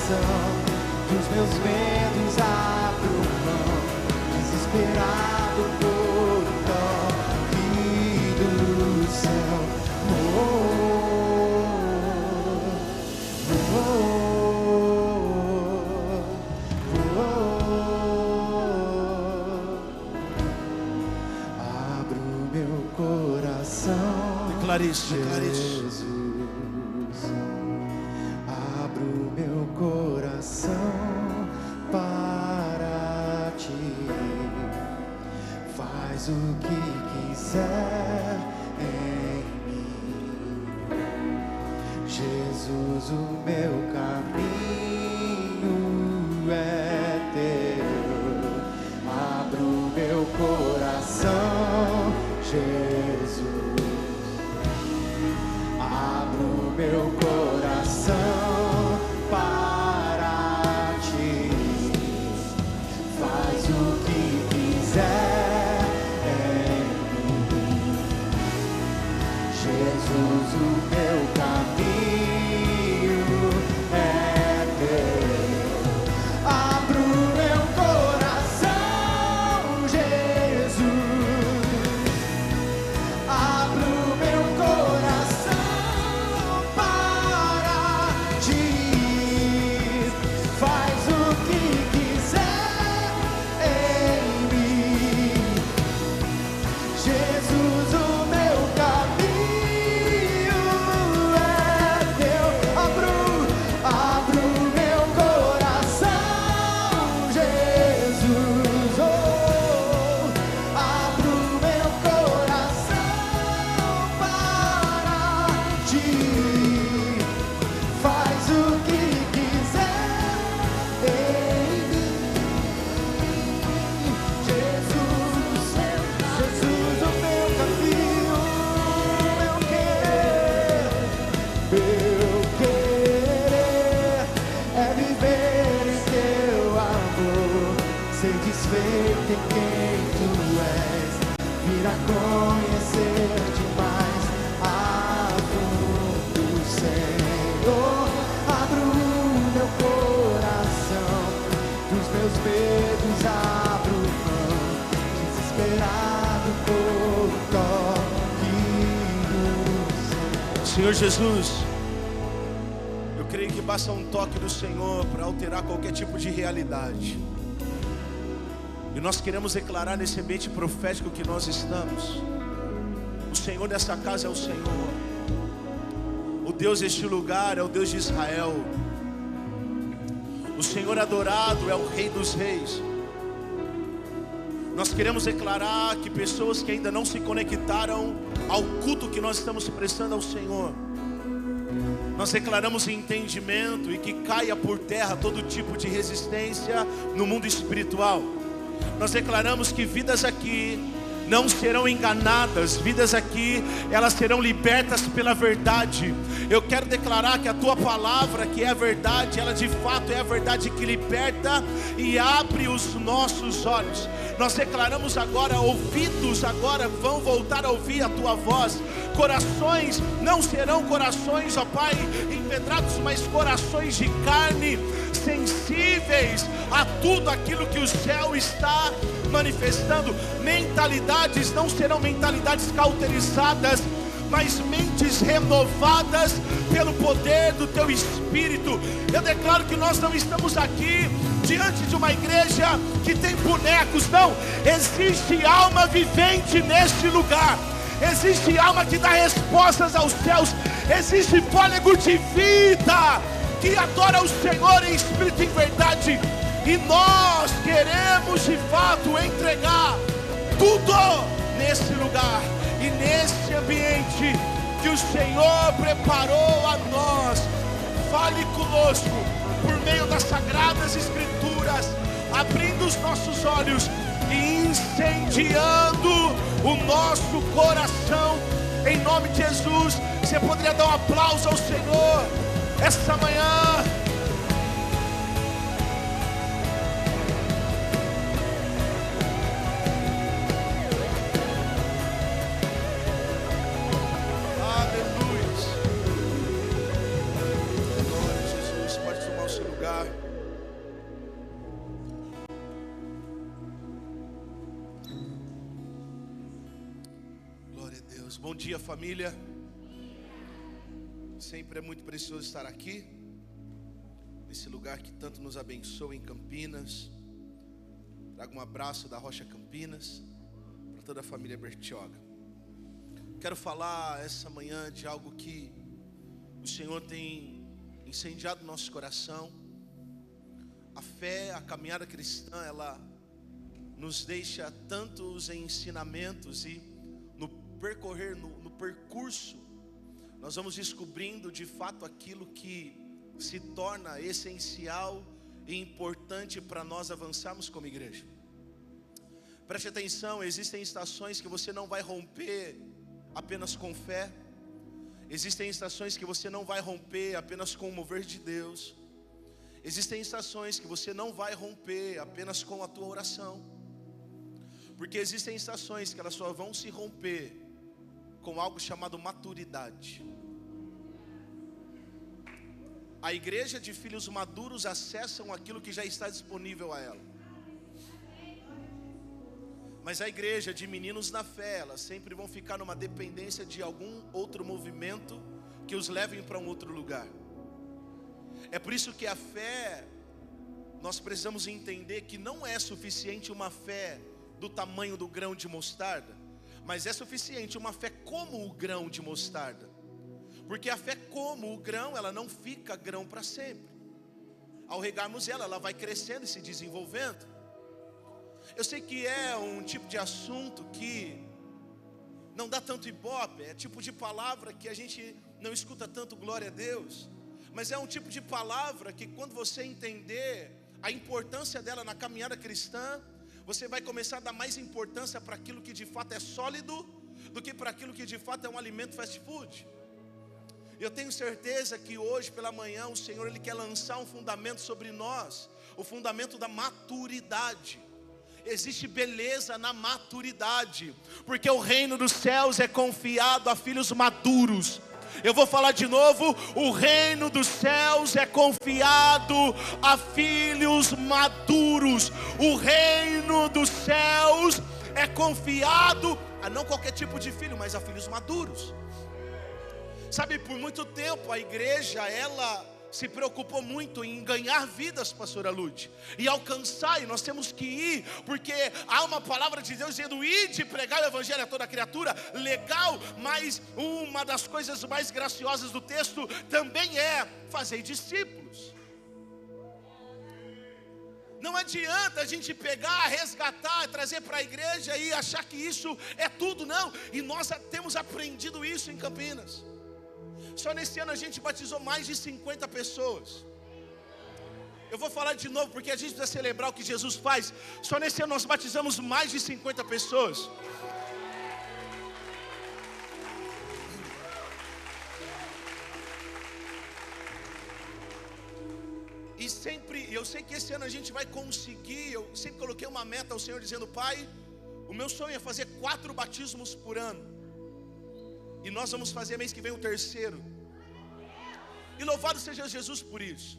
dos meus medos abro mão, desesperado por um toque do céu. Abro meu coração, declare isso, declare isso. Jesus, abro meu coração para ti, faz o que quiser em mim, Jesus, o meu caminho é teu, abro meu coração, Jesus, abro meu coração para ti, faz o que quiser em mim, Jesus, o meu caminho é teu, abro meu coração, Jesus, abro meu coração para ti, faz o que quiser em mim, Jesus, o meu caminho é teu, abro meu coração, Jesus, abro meu coração para ti, faz o que quiser em mim, Jesus, Jesus, o meu caminho, meu querer é viver em teu amor, ser desfeito em quem tu és, vir a conhecer-te mais a fundo, Senhor. Abro meu coração, dos meus medos abro mão, desesperado por um toque do céu. Senhor Jesus, eu creio que basta um toque do Senhor para alterar qualquer tipo de realidade. E nós queremos declarar nesse ambiente profético que nós estamos: o Senhor dessa casa é o Senhor, o Deus deste lugar é o Deus de Israel, o Senhor adorado é o Rei dos Reis. Nós queremos declarar que pessoas que ainda não se conectaram ao culto que nós estamos prestando ao Senhor, nós declaramos entendimento e que caia por terra todo tipo de resistência no mundo espiritual. Nós declaramos que vidas aqui não serão enganadas, vidas aqui, elas serão libertas pela verdade. Eu quero declarar que a tua palavra, que é a verdade, ela de fato é a verdade que liberta e abre os nossos olhos. Nós declaramos agora, ouvidos agora vão voltar a ouvir a tua voz. Corações não serão corações, ó Pai, empedrados, mas corações de carne, sensíveis a tudo aquilo que o céu está manifestando. Mentalidades não serão mentalidades cauterizadas, mas mentes renovadas pelo poder do teu Espírito. Eu declaro que nós não estamos aqui diante de uma igreja que tem bonecos, não. Existe alma vivente neste lugar, existe alma que dá respostas aos céus, existe fôlego de vida que adora o Senhor em espírito e em verdade. E nós queremos de fato entregar tudo nesse lugar e nesse ambiente que o Senhor preparou a nós. Fale conosco por meio das sagradas escrituras, abrindo os nossos olhos e incendiando o nosso coração, em nome de Jesus. Você poderia dar um aplauso ao Senhor esta manhã? Aleluia. Glória a Jesus. Pode tomar o seu lugar. Bom dia, família. Sempre é muito precioso estar aqui, nesse lugar que tanto nos abençoa em Campinas. Trago um abraço da Rocha Campinas para toda a família Bertioga. Quero falar essa manhã de algo que o Senhor tem incendiado nosso coração. A fé, a caminhada cristã, ela nos deixa tantos ensinamentos e no percorrer, no percurso, nós vamos descobrindo de fato aquilo que se torna essencial e importante para nós avançarmos como igreja. Preste atenção, existem estações que você não vai romper apenas com fé. Existem estações que você não vai romper apenas com o mover de Deus. Existem estações que você não vai romper apenas com a tua oração. Porque existem estações que elas só vão se romper com algo chamado maturidade. A igreja de filhos maduros acessam aquilo que já está disponível a ela. Mas a igreja de meninos na fé, elas sempre vão ficar numa dependência de algum outro movimento que os levem para um outro lugar. É por isso que a fé, nós precisamos entender que não é suficiente uma fé do tamanho do grão de mostarda, mas é suficiente uma fé como o grão de mostarda. Porque a fé como o grão, ela não fica grão para sempre. Ao regarmos ela, ela vai crescendo e se desenvolvendo. Eu sei que é um tipo de assunto que não dá tanto ibope, é tipo de palavra que a gente não escuta tanto glória a Deus. Mas é um tipo de palavra que quando você entender a importância dela na caminhada cristã, você vai começar a dar mais importância para aquilo que de fato é sólido do que para aquilo que de fato é um alimento fast food. Eu tenho certeza que hoje pela manhã o Senhor Ele quer lançar um fundamento sobre nós, o fundamento da maturidade. Existe beleza na maturidade, porque o reino dos céus é confiado a filhos maduros. Eu vou falar de novo, o reino dos céus é confiado a filhos maduros. O reino dos céus é confiado a não qualquer tipo de filho, mas a filhos maduros. Sabe, por muito tempo a igreja, ela se preocupou muito em ganhar vidas, pastora Lud, e alcançar, e nós temos que ir, porque há uma palavra de Deus dizendo: ide pregar o evangelho a toda criatura. Legal, mas uma das coisas mais graciosas do texto também é fazer discípulos. Não adianta a gente pegar, resgatar, trazer para a igreja e achar que isso é tudo, não. E nós temos aprendido isso em Campinas. Só nesse ano a gente batizou mais de 50 pessoas. Eu vou falar de novo porque a gente precisa celebrar o que Jesus faz. Só nesse ano nós batizamos mais de 50 pessoas. E sempre, eu sei que esse ano a gente vai conseguir. Eu sempre coloquei uma meta ao Senhor dizendo: Pai, o meu sonho é fazer 4 batismos por ano. E nós vamos fazer mês que vem o 3º. E louvado seja Jesus por isso.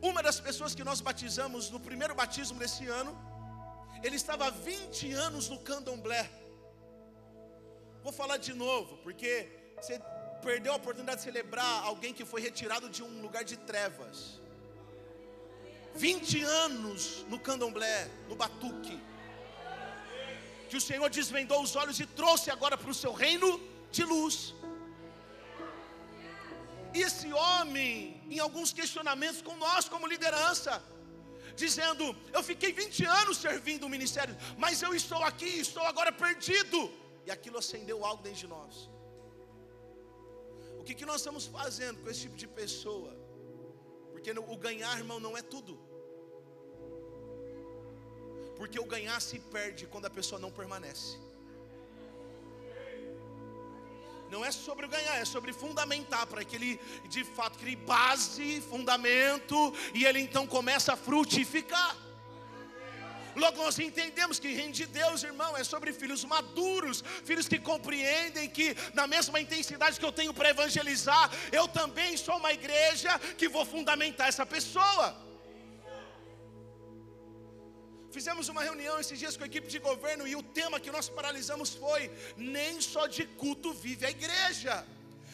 Uma das pessoas que nós batizamos no primeiro batismo desse ano, ele estava há 20 anos no candomblé. Vou falar de novo, porque você perdeu a oportunidade de celebrar alguém que foi retirado de um lugar de trevas. 20 anos no candomblé, no batuque, que o Senhor desvendou os olhos e trouxe agora para o seu reino de luz. E esse homem, em alguns questionamentos com nós como liderança, dizendo: eu fiquei 20 anos servindo o ministério, mas eu estou aqui, estou agora perdido. E aquilo acendeu algo dentro de nós. O que nós estamos fazendo com esse tipo de pessoa? Porque o ganhar, irmão, não é tudo. Porque o ganhar se perde quando a pessoa não permanece. Não é sobre o ganhar, é sobre fundamentar, para que ele de fato crie base, fundamento, e ele então começa a frutificar. Logo nós entendemos que reino de Deus, irmão, é sobre filhos maduros, filhos que compreendem que na mesma intensidade que eu tenho para evangelizar, eu também sou uma igreja que vou fundamentar essa pessoa. Fizemos uma reunião esses dias com a equipe de governo e o tema que nós paralisamos foi: nem só de culto vive a igreja.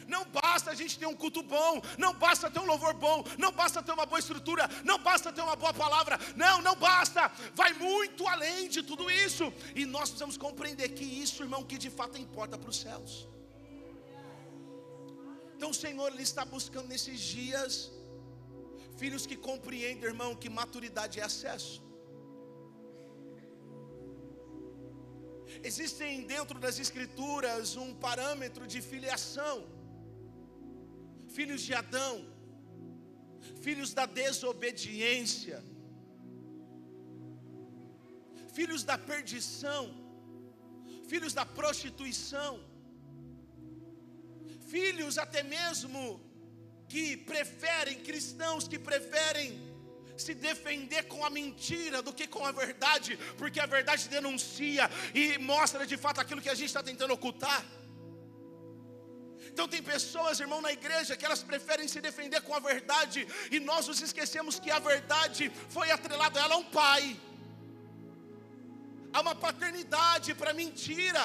Não basta a gente ter um culto bom, não basta ter um louvor bom, não basta ter uma boa estrutura, não basta ter uma boa palavra, não basta, vai muito além de tudo isso. E nós precisamos compreender que isso, irmão, que de fato importa para os céus. Então o Senhor, Ele está buscando nesses dias filhos que compreendem, irmão, que maturidade é acesso. Existem dentro das escrituras um parâmetro de filiação. Filhos de Adão, filhos da desobediência, filhos da perdição, filhos da prostituição, filhos até mesmo que preferem, cristãos que preferem se defender com a mentira do que com a verdade, porque a verdade denuncia e mostra de fato aquilo que a gente está tentando ocultar. Então tem pessoas, irmão, na igreja que elas preferem se defender com a verdade, e nós nos esquecemos que a verdade foi atrelada a ela a um pai, a uma paternidade para mentira.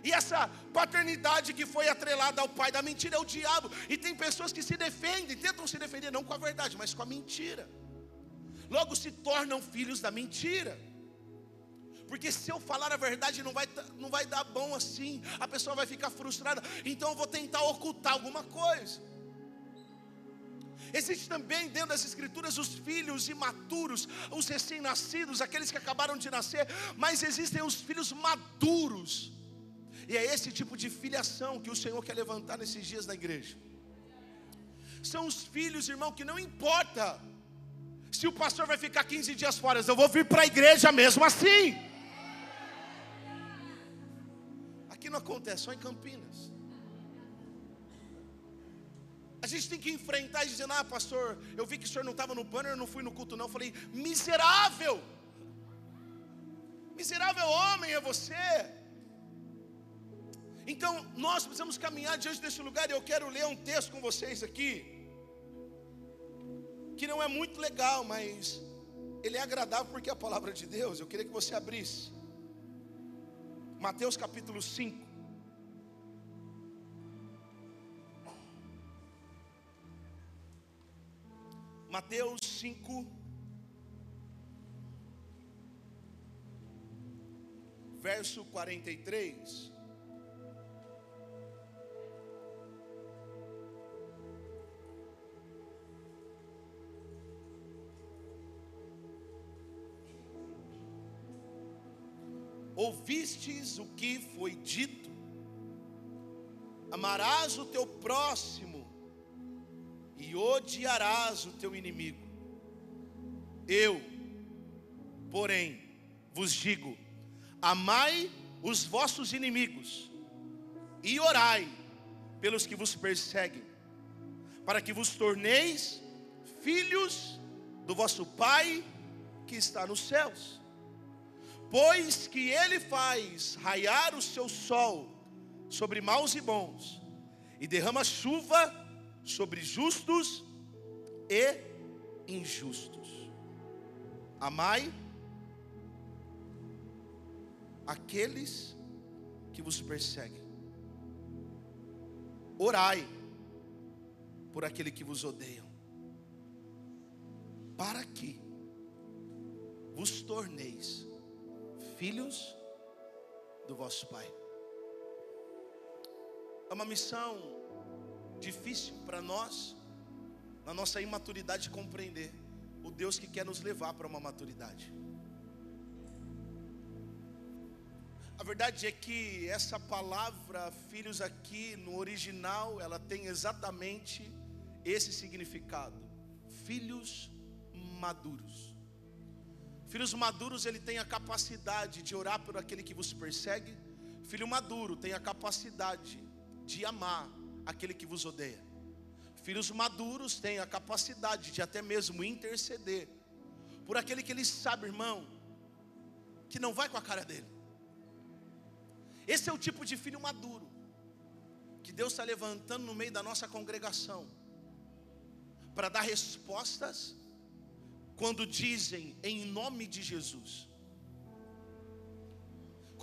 E essa paternidade que foi atrelada ao pai da mentira é o diabo. E tem pessoas que se defendem, tentam se defender não com a verdade, mas com a mentira. Logo se tornam filhos da mentira. Porque se eu falar a verdade não vai dar bom assim, a pessoa vai ficar frustrada, então eu vou tentar ocultar alguma coisa. Existe também dentro das escrituras os filhos imaturos, os recém-nascidos, aqueles que acabaram de nascer, mas existem os filhos maduros. E é esse tipo de filiação que o Senhor quer levantar nesses dias na igreja. São os filhos, irmão, que não importa se o pastor vai ficar 15 dias fora, eu vou vir para a igreja mesmo assim. Aqui não acontece, só em Campinas. A gente tem que enfrentar e dizer: pastor, eu vi que o senhor não estava no banner, eu não fui no culto não. Eu falei: miserável, miserável homem é você. Então nós precisamos caminhar diante desse lugar. E eu quero ler um texto com vocês aqui, que não é muito legal, mas ele é agradável porque é a palavra de Deus. Eu queria que você abrisse Mateus capítulo 5. Mateus 5, verso 43. Ouvistes o que foi dito: amarás o teu próximo e odiarás o teu inimigo. Eu, porém, vos digo: amai os vossos inimigos e orai pelos que vos perseguem, para que vos torneis filhos do vosso Pai que está nos céus. Pois que Ele faz raiar o seu sol sobre maus e bons, e derrama chuva sobre justos e injustos. Amai aqueles que vos perseguem. Orai por aquele que vos odeiam, para que vos torneis filhos do vosso Pai. É uma missão difícil para nós, na nossa imaturidade, compreender o Deus que quer nos levar para uma maturidade. A verdade é que essa palavra filhos aqui no original, ela tem exatamente esse significado: filhos maduros. Filhos maduros, ele tem a capacidade de orar por aquele que vos persegue. Filho maduro tem a capacidade de amar aquele que vos odeia. Filhos maduros têm a capacidade de até mesmo interceder por aquele que ele sabe, irmão, que não vai com a cara dele. Esse é o tipo de filho maduro que Deus está levantando no meio da nossa congregação, para dar respostas quando dizem em nome de Jesus.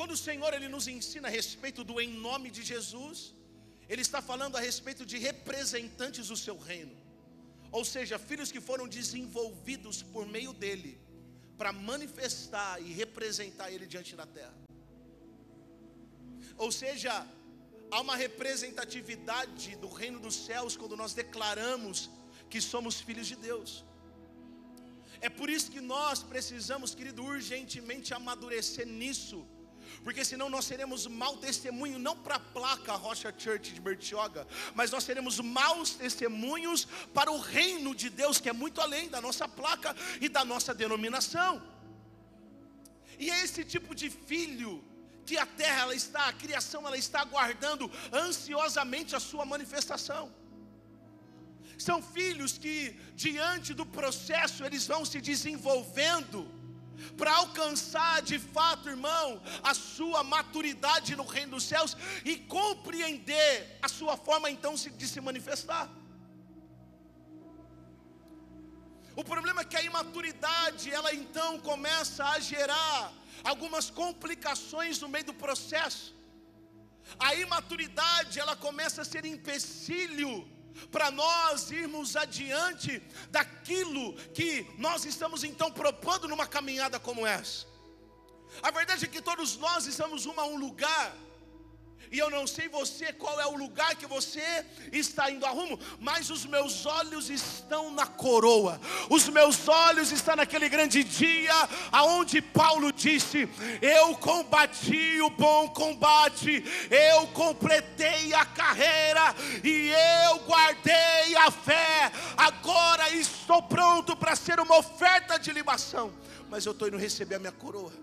Quando o Senhor ele nos ensina a respeito do em nome de Jesus, Ele está falando a respeito de representantes do seu reino. Ou seja, filhos que foram desenvolvidos por meio dele, para manifestar e representar ele diante da terra. Ou seja, há uma representatividade do reino dos céus quando nós declaramos que somos filhos de Deus. É por isso que nós precisamos, querido, urgentemente amadurecer nisso. Porque senão nós seremos mau testemunho, não para a placa Rocha Church de Bertioga, mas nós seremos maus testemunhos para o reino de Deus, que é muito além da nossa placa e da nossa denominação. E é esse tipo de filho que a terra, a criação, ela está aguardando ansiosamente a sua manifestação. São filhos que, diante do processo, eles vão se desenvolvendo para alcançar de fato, irmão, a sua maturidade no reino dos céus e compreender a sua forma então de se manifestar. O problema é que a imaturidade, ela então começa a gerar algumas complicações no meio do processo. A imaturidade, ela começa a ser empecilho para nós irmos adiante daquilo que nós estamos então propondo numa caminhada como essa. A verdade é que todos nós estamos a um lugar, e eu não sei você qual é o lugar que você está indo a rumo, mas os meus olhos estão na coroa. Os meus olhos estão naquele grande dia aonde Paulo disse: eu combati o bom combate, eu completei a carreira e eu guardei a fé. Agora estou pronto para ser uma oferta de libação, mas eu estou indo receber a minha coroa.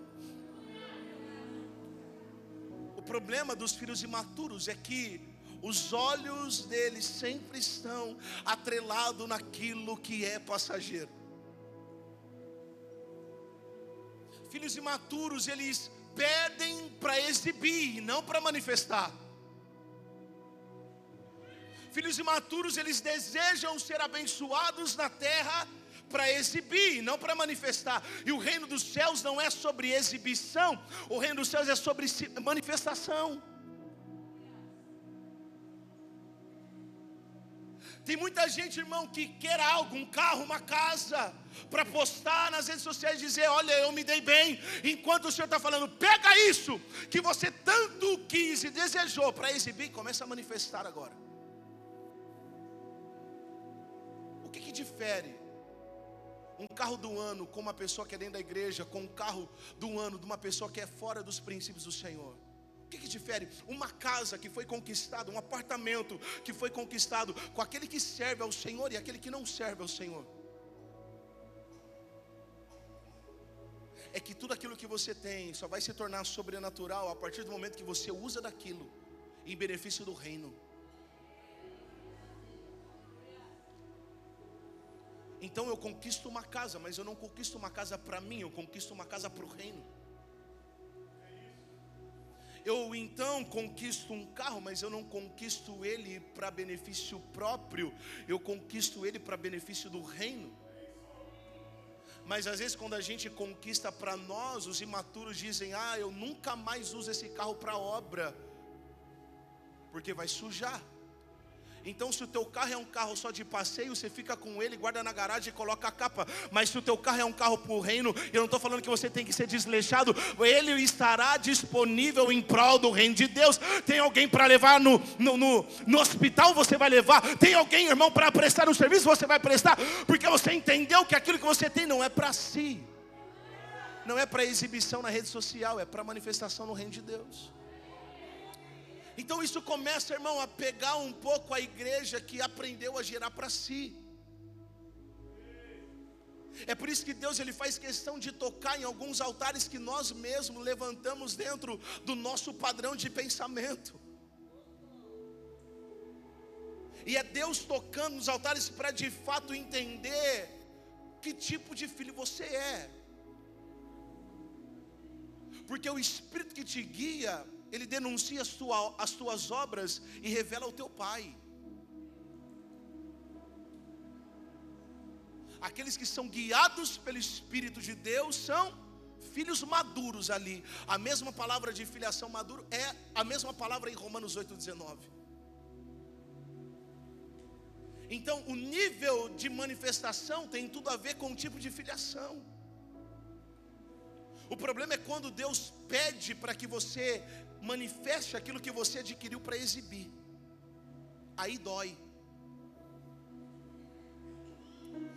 O problema dos filhos imaturos é que os olhos deles sempre estão atrelados naquilo que é passageiro. Filhos imaturos, eles pedem para exibir e não para manifestar. Filhos imaturos, eles desejam ser abençoados na terra para exibir, não para manifestar. E o reino dos céus não é sobre exibição, o reino dos céus é sobre manifestação. Tem muita gente, irmão, que quer algo, um carro, uma casa, para postar nas redes sociais e dizer: olha, eu me dei bem. Enquanto o Senhor está falando: pega isso que você tanto quis e desejou para exibir, começa a manifestar agora. O que difere um carro do ano com uma pessoa que é dentro da igreja, com um carro do ano de uma pessoa que é fora dos princípios do Senhor? O que difere uma casa que foi conquistada, um apartamento que foi conquistado, com aquele que serve ao Senhor e aquele que não serve ao Senhor? É que tudo aquilo que você tem só vai se tornar sobrenatural a partir do momento que você usa daquilo em benefício do reino. Então eu conquisto uma casa, mas eu não conquisto uma casa para mim, eu conquisto uma casa para o reino. Eu então conquisto um carro, mas eu não conquisto ele para benefício próprio, eu conquisto ele para benefício do reino. Mas às vezes quando a gente conquista para nós, os imaturos dizem: ah, eu nunca mais uso esse carro para obra, porque vai sujar. Então se o teu carro é um carro só de passeio, você fica com ele, guarda na garagem e coloca a capa. Mas se o teu carro é um carro para o reino, eu não estou falando que você tem que ser desleixado, ele estará disponível em prol do reino de Deus. Tem alguém para levar no hospital, você vai levar. Tem alguém, irmão, para prestar um serviço, você vai prestar. Porque você entendeu que aquilo que você tem não é para si, não é para exibição na rede social, é para manifestação no reino de Deus. Então isso começa, irmão, a pegar um pouco a igreja que aprendeu a gerar para si. É por isso que Deus ele faz questão de tocar em alguns altares que nós mesmos levantamos dentro do nosso padrão de pensamento. E é Deus tocando nos altares para de fato entender que tipo de filho você é. Porque o Espírito que te guia, ele denuncia as tuas obras e revela o teu Pai. Aqueles que são guiados pelo Espírito de Deus são filhos maduros ali. A mesma palavra de filiação maduro é a mesma palavra em Romanos 8,19. Então o nível de manifestação tem tudo a ver com o tipo de filiação. O problema é quando Deus pede para que você manifeste aquilo que você adquiriu para exibir. Aí dói.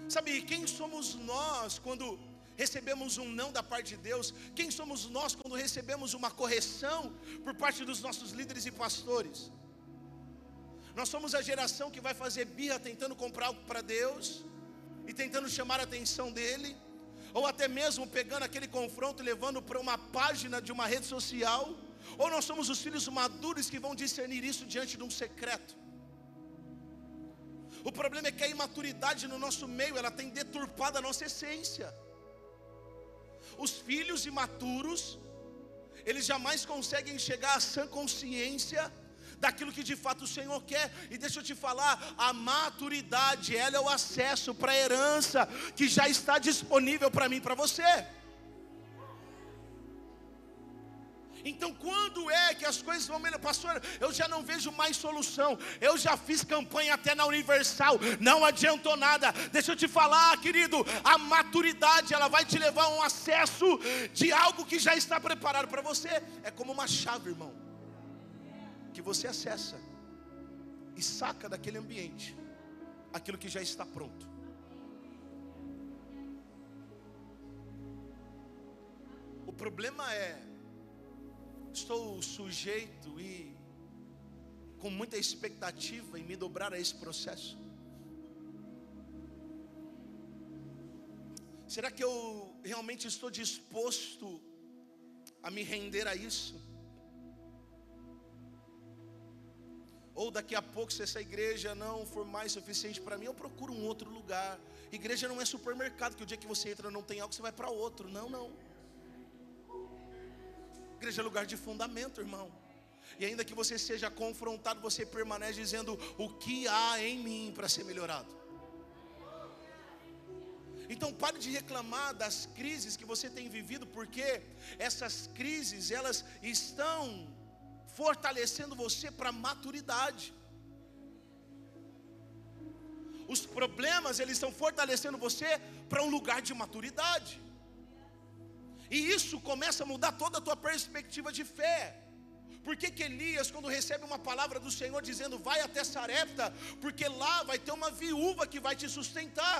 Sabe, quem somos nós quando recebemos um não da parte de Deus? Quem somos nós quando recebemos uma correção por parte dos nossos líderes e pastores? Nós somos a geração que vai fazer birra tentando comprar algo para Deus e tentando chamar a atenção dele, ou até mesmo pegando aquele confronto e levando para uma página de uma rede social, ou nós somos os filhos maduros que vão discernir isso diante de um secreto. O problema é que a imaturidade no nosso meio, ela tem deturpado a nossa essência. Os filhos imaturos, eles jamais conseguem chegar à sã consciência daquilo que de fato o Senhor quer. E deixa eu te falar, a maturidade, ela é o acesso para a herança que já está disponível para mim e para você. Então quando é que as coisas vão melhorar? Pastor, eu já não vejo mais solução. Eu já fiz campanha até na Universal, não adiantou nada. Deixa eu te falar, querido, a maturidade, ela vai te levar a um acesso de algo que já está preparado para você. É como uma chave, irmão, que você acessa e saca daquele ambiente aquilo que já está pronto. O problema é, estou sujeito e com muita expectativa em me dobrar a esse processo? Será que eu realmente estou disposto a me render a isso? Ou daqui a pouco, se essa igreja não for mais suficiente para mim, eu procuro um outro lugar. Igreja não é supermercado, que o dia que você entra não tem algo, você vai para outro. Não. Igreja é lugar de fundamento, irmão. E ainda que você seja confrontado, você permanece dizendo: o que há em mim para ser melhorado? Então pare de reclamar das crises que você tem vivido, porque essas crises, elas estão fortalecendo você para a maturidade. Os problemas, eles estão fortalecendo você para um lugar de maturidade. E isso começa a mudar toda a tua perspectiva de fé. Por que Elias, quando recebe uma palavra do Senhor dizendo: vai até Sarepta, porque lá vai ter uma viúva que vai te sustentar,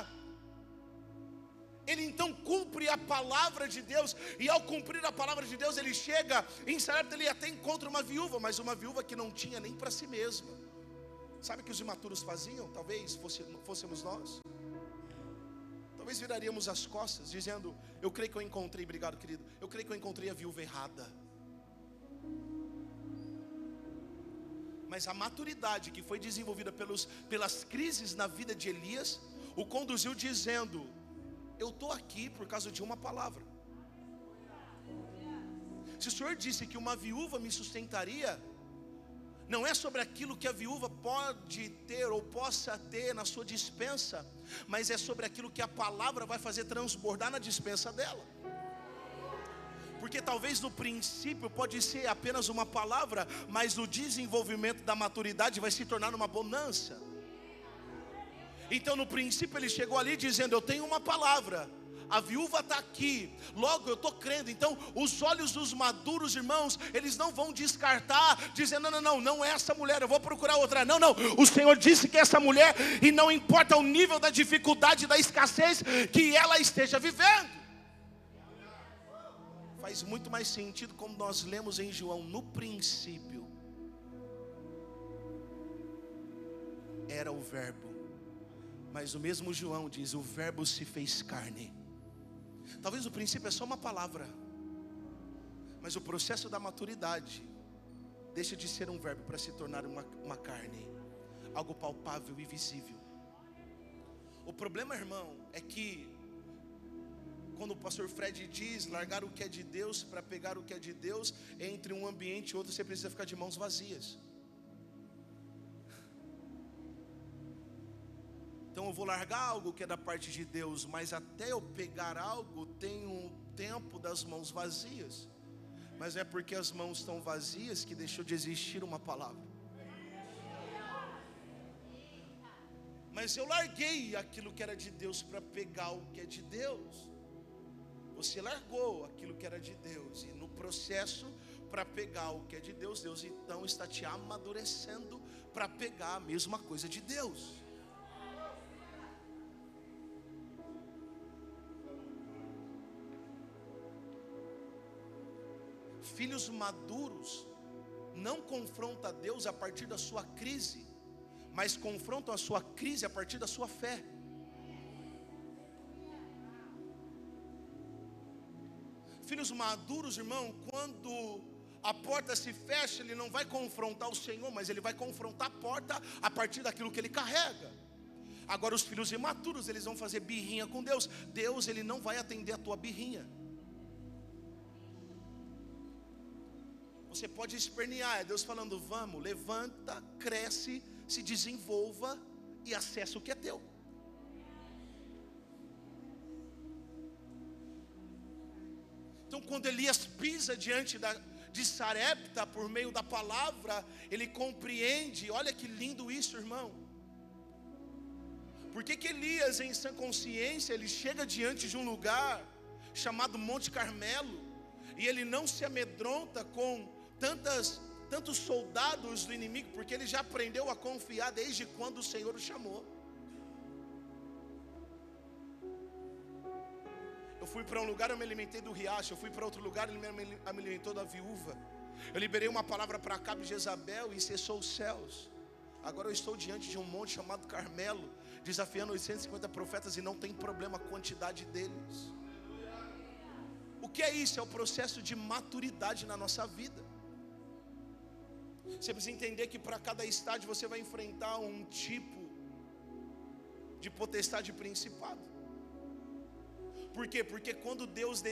ele então cumpre a palavra de Deus. E ao cumprir a palavra de Deus, ele chega em Sarepta, ele até encontra uma viúva, mas uma viúva que não tinha nem para si mesma. Sabe o que os imaturos faziam? Talvez fôssemos nós. Talvez viraríamos as costas dizendo: eu creio que eu encontrei, obrigado querido, eu creio que eu encontrei a viúva errada. Mas a maturidade que foi desenvolvida pelas crises na vida de Elias, o conduziu dizendo: eu estou aqui por causa de uma palavra. Se o Senhor disse que uma viúva me sustentaria, não é sobre aquilo que a viúva pode ter ou possa ter na sua despensa, mas é sobre aquilo que a palavra vai fazer transbordar na despensa dela. Porque talvez no princípio pode ser apenas uma palavra, mas no desenvolvimento da maturidade vai se tornar uma bonança. Então no princípio ele chegou ali dizendo: eu tenho uma palavra, a viúva está aqui, logo eu estou crendo. Então os olhos dos maduros, irmãos, eles não vão descartar, dizendo: não é essa mulher, eu vou procurar outra. Não, o Senhor disse que é essa mulher, e não importa o nível da dificuldade, da escassez que ela esteja vivendo. Faz muito mais sentido como nós lemos em João: no princípio era o verbo. Mas o mesmo João diz: o verbo se fez carne. Talvez o princípio é só uma palavra, mas o processo da maturidade deixa de ser um verbo para se tornar uma carne, algo palpável e visível. O problema, irmão, é que quando o pastor Fred diz largar o que é de Deus para pegar o que é de Deus, entre um ambiente e outro você precisa ficar de mãos vazias. Então eu vou largar algo que é da parte de Deus, mas até eu pegar algo tem um tempo das mãos vazias. Mas é porque as mãos estão vazias que deixou de existir uma palavra. Mas eu larguei aquilo que era de Deus para pegar o que é de Deus. Você largou aquilo que era de Deus, e no processo para pegar o que é de Deus, Deus então está te amadurecendo para pegar a mesma coisa de Deus. Filhos maduros não confrontam Deus a partir da sua crise, mas confrontam a sua crise a partir da sua fé. Filhos maduros, irmão, quando a porta se fecha, ele não vai confrontar o Senhor, mas ele vai confrontar a porta a partir daquilo que ele carrega. Agora os filhos imaturos, eles vão fazer birrinha com Deus. Deus, ele não vai atender a tua birrinha. Você pode espernear, é Deus falando: vamos, levanta, cresce, se desenvolva e acessa o que é teu. Então quando Elias pisa diante de Sarepta, por meio da palavra, ele compreende. Olha que lindo isso, irmão. Por que Elias, em sã consciência, ele chega diante de um lugar chamado Monte Carmelo, e ele não se amedronta com tantos soldados do inimigo, porque ele já aprendeu a confiar desde quando o Senhor o chamou. Eu fui para um lugar, eu me alimentei do riacho. Eu fui para outro lugar, ele me alimentou da viúva. Eu liberei uma palavra para Acabe e Jezabel e cessou os céus. Agora eu estou diante de um monte chamado Carmelo, desafiando 850 profetas, e não tem problema a quantidade deles. O que é isso? É o processo de maturidade na nossa vida. Você precisa entender que para cada estágio você vai enfrentar um tipo de potestade e principado. Por quê? Porque quando Deus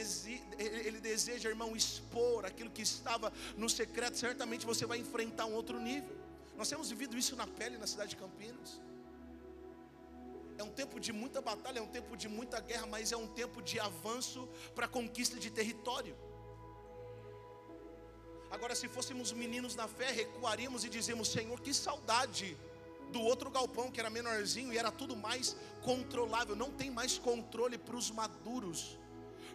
ele deseja, irmão, expor aquilo que estava no secreto, certamente você vai enfrentar um outro nível. Nós temos vivido isso na pele na cidade de Campinas. É um tempo de muita batalha, é um tempo de muita guerra, mas é um tempo de avanço para a conquista de território. Agora, se fôssemos meninos na fé, recuaríamos e dizíamos: Senhor, que saudade do outro galpão que era menorzinho e era tudo mais controlável. Não tem mais controle para os maduros,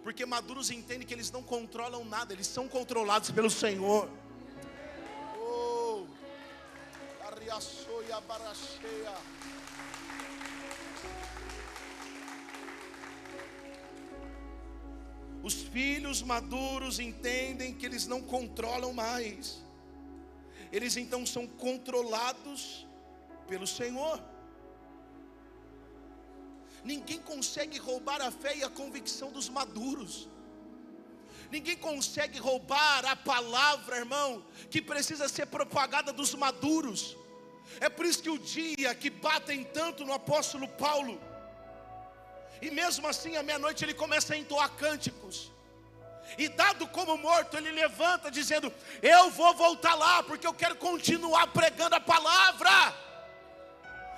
porque maduros entendem que eles não controlam nada, eles são controlados pelo Senhor. Oh, Ariaçoia Baracheia. Os filhos maduros entendem que eles não controlam mais. Eles então são controlados pelo Senhor. Ninguém consegue roubar a fé e a convicção dos maduros. Ninguém consegue roubar a palavra, irmão, que precisa ser propagada dos maduros. É por isso que o dia que batem tanto no apóstolo Paulo, e mesmo assim à meia-noite ele começa a entoar cânticos, e dado como morto ele levanta dizendo: eu vou voltar lá, porque eu quero continuar pregando a palavra.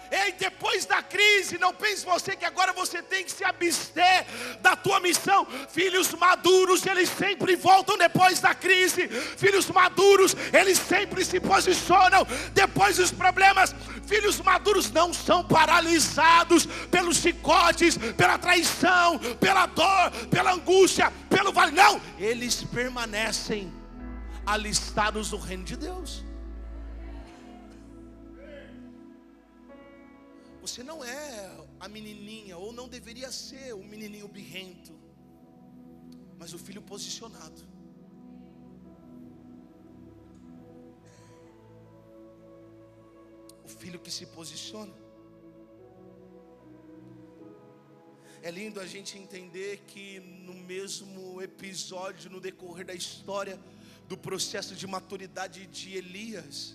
Ei, depois da crise, não pense você que agora você tem que se abster da tua missão. Filhos maduros, eles sempre voltam depois da crise. Filhos maduros, eles sempre se posicionam depois dos problemas. Filhos maduros não são paralisados pelos chicotes, pela traição, pela dor, pela angústia, pelo vale. Não, eles permanecem alistados no reino de Deus. Você não é a menininha, ou não deveria ser o menininho birrento, mas o filho posicionado. O filho que se posiciona. É lindo a gente entender que no mesmo episódio, no decorrer da história do processo de maturidade de Elias,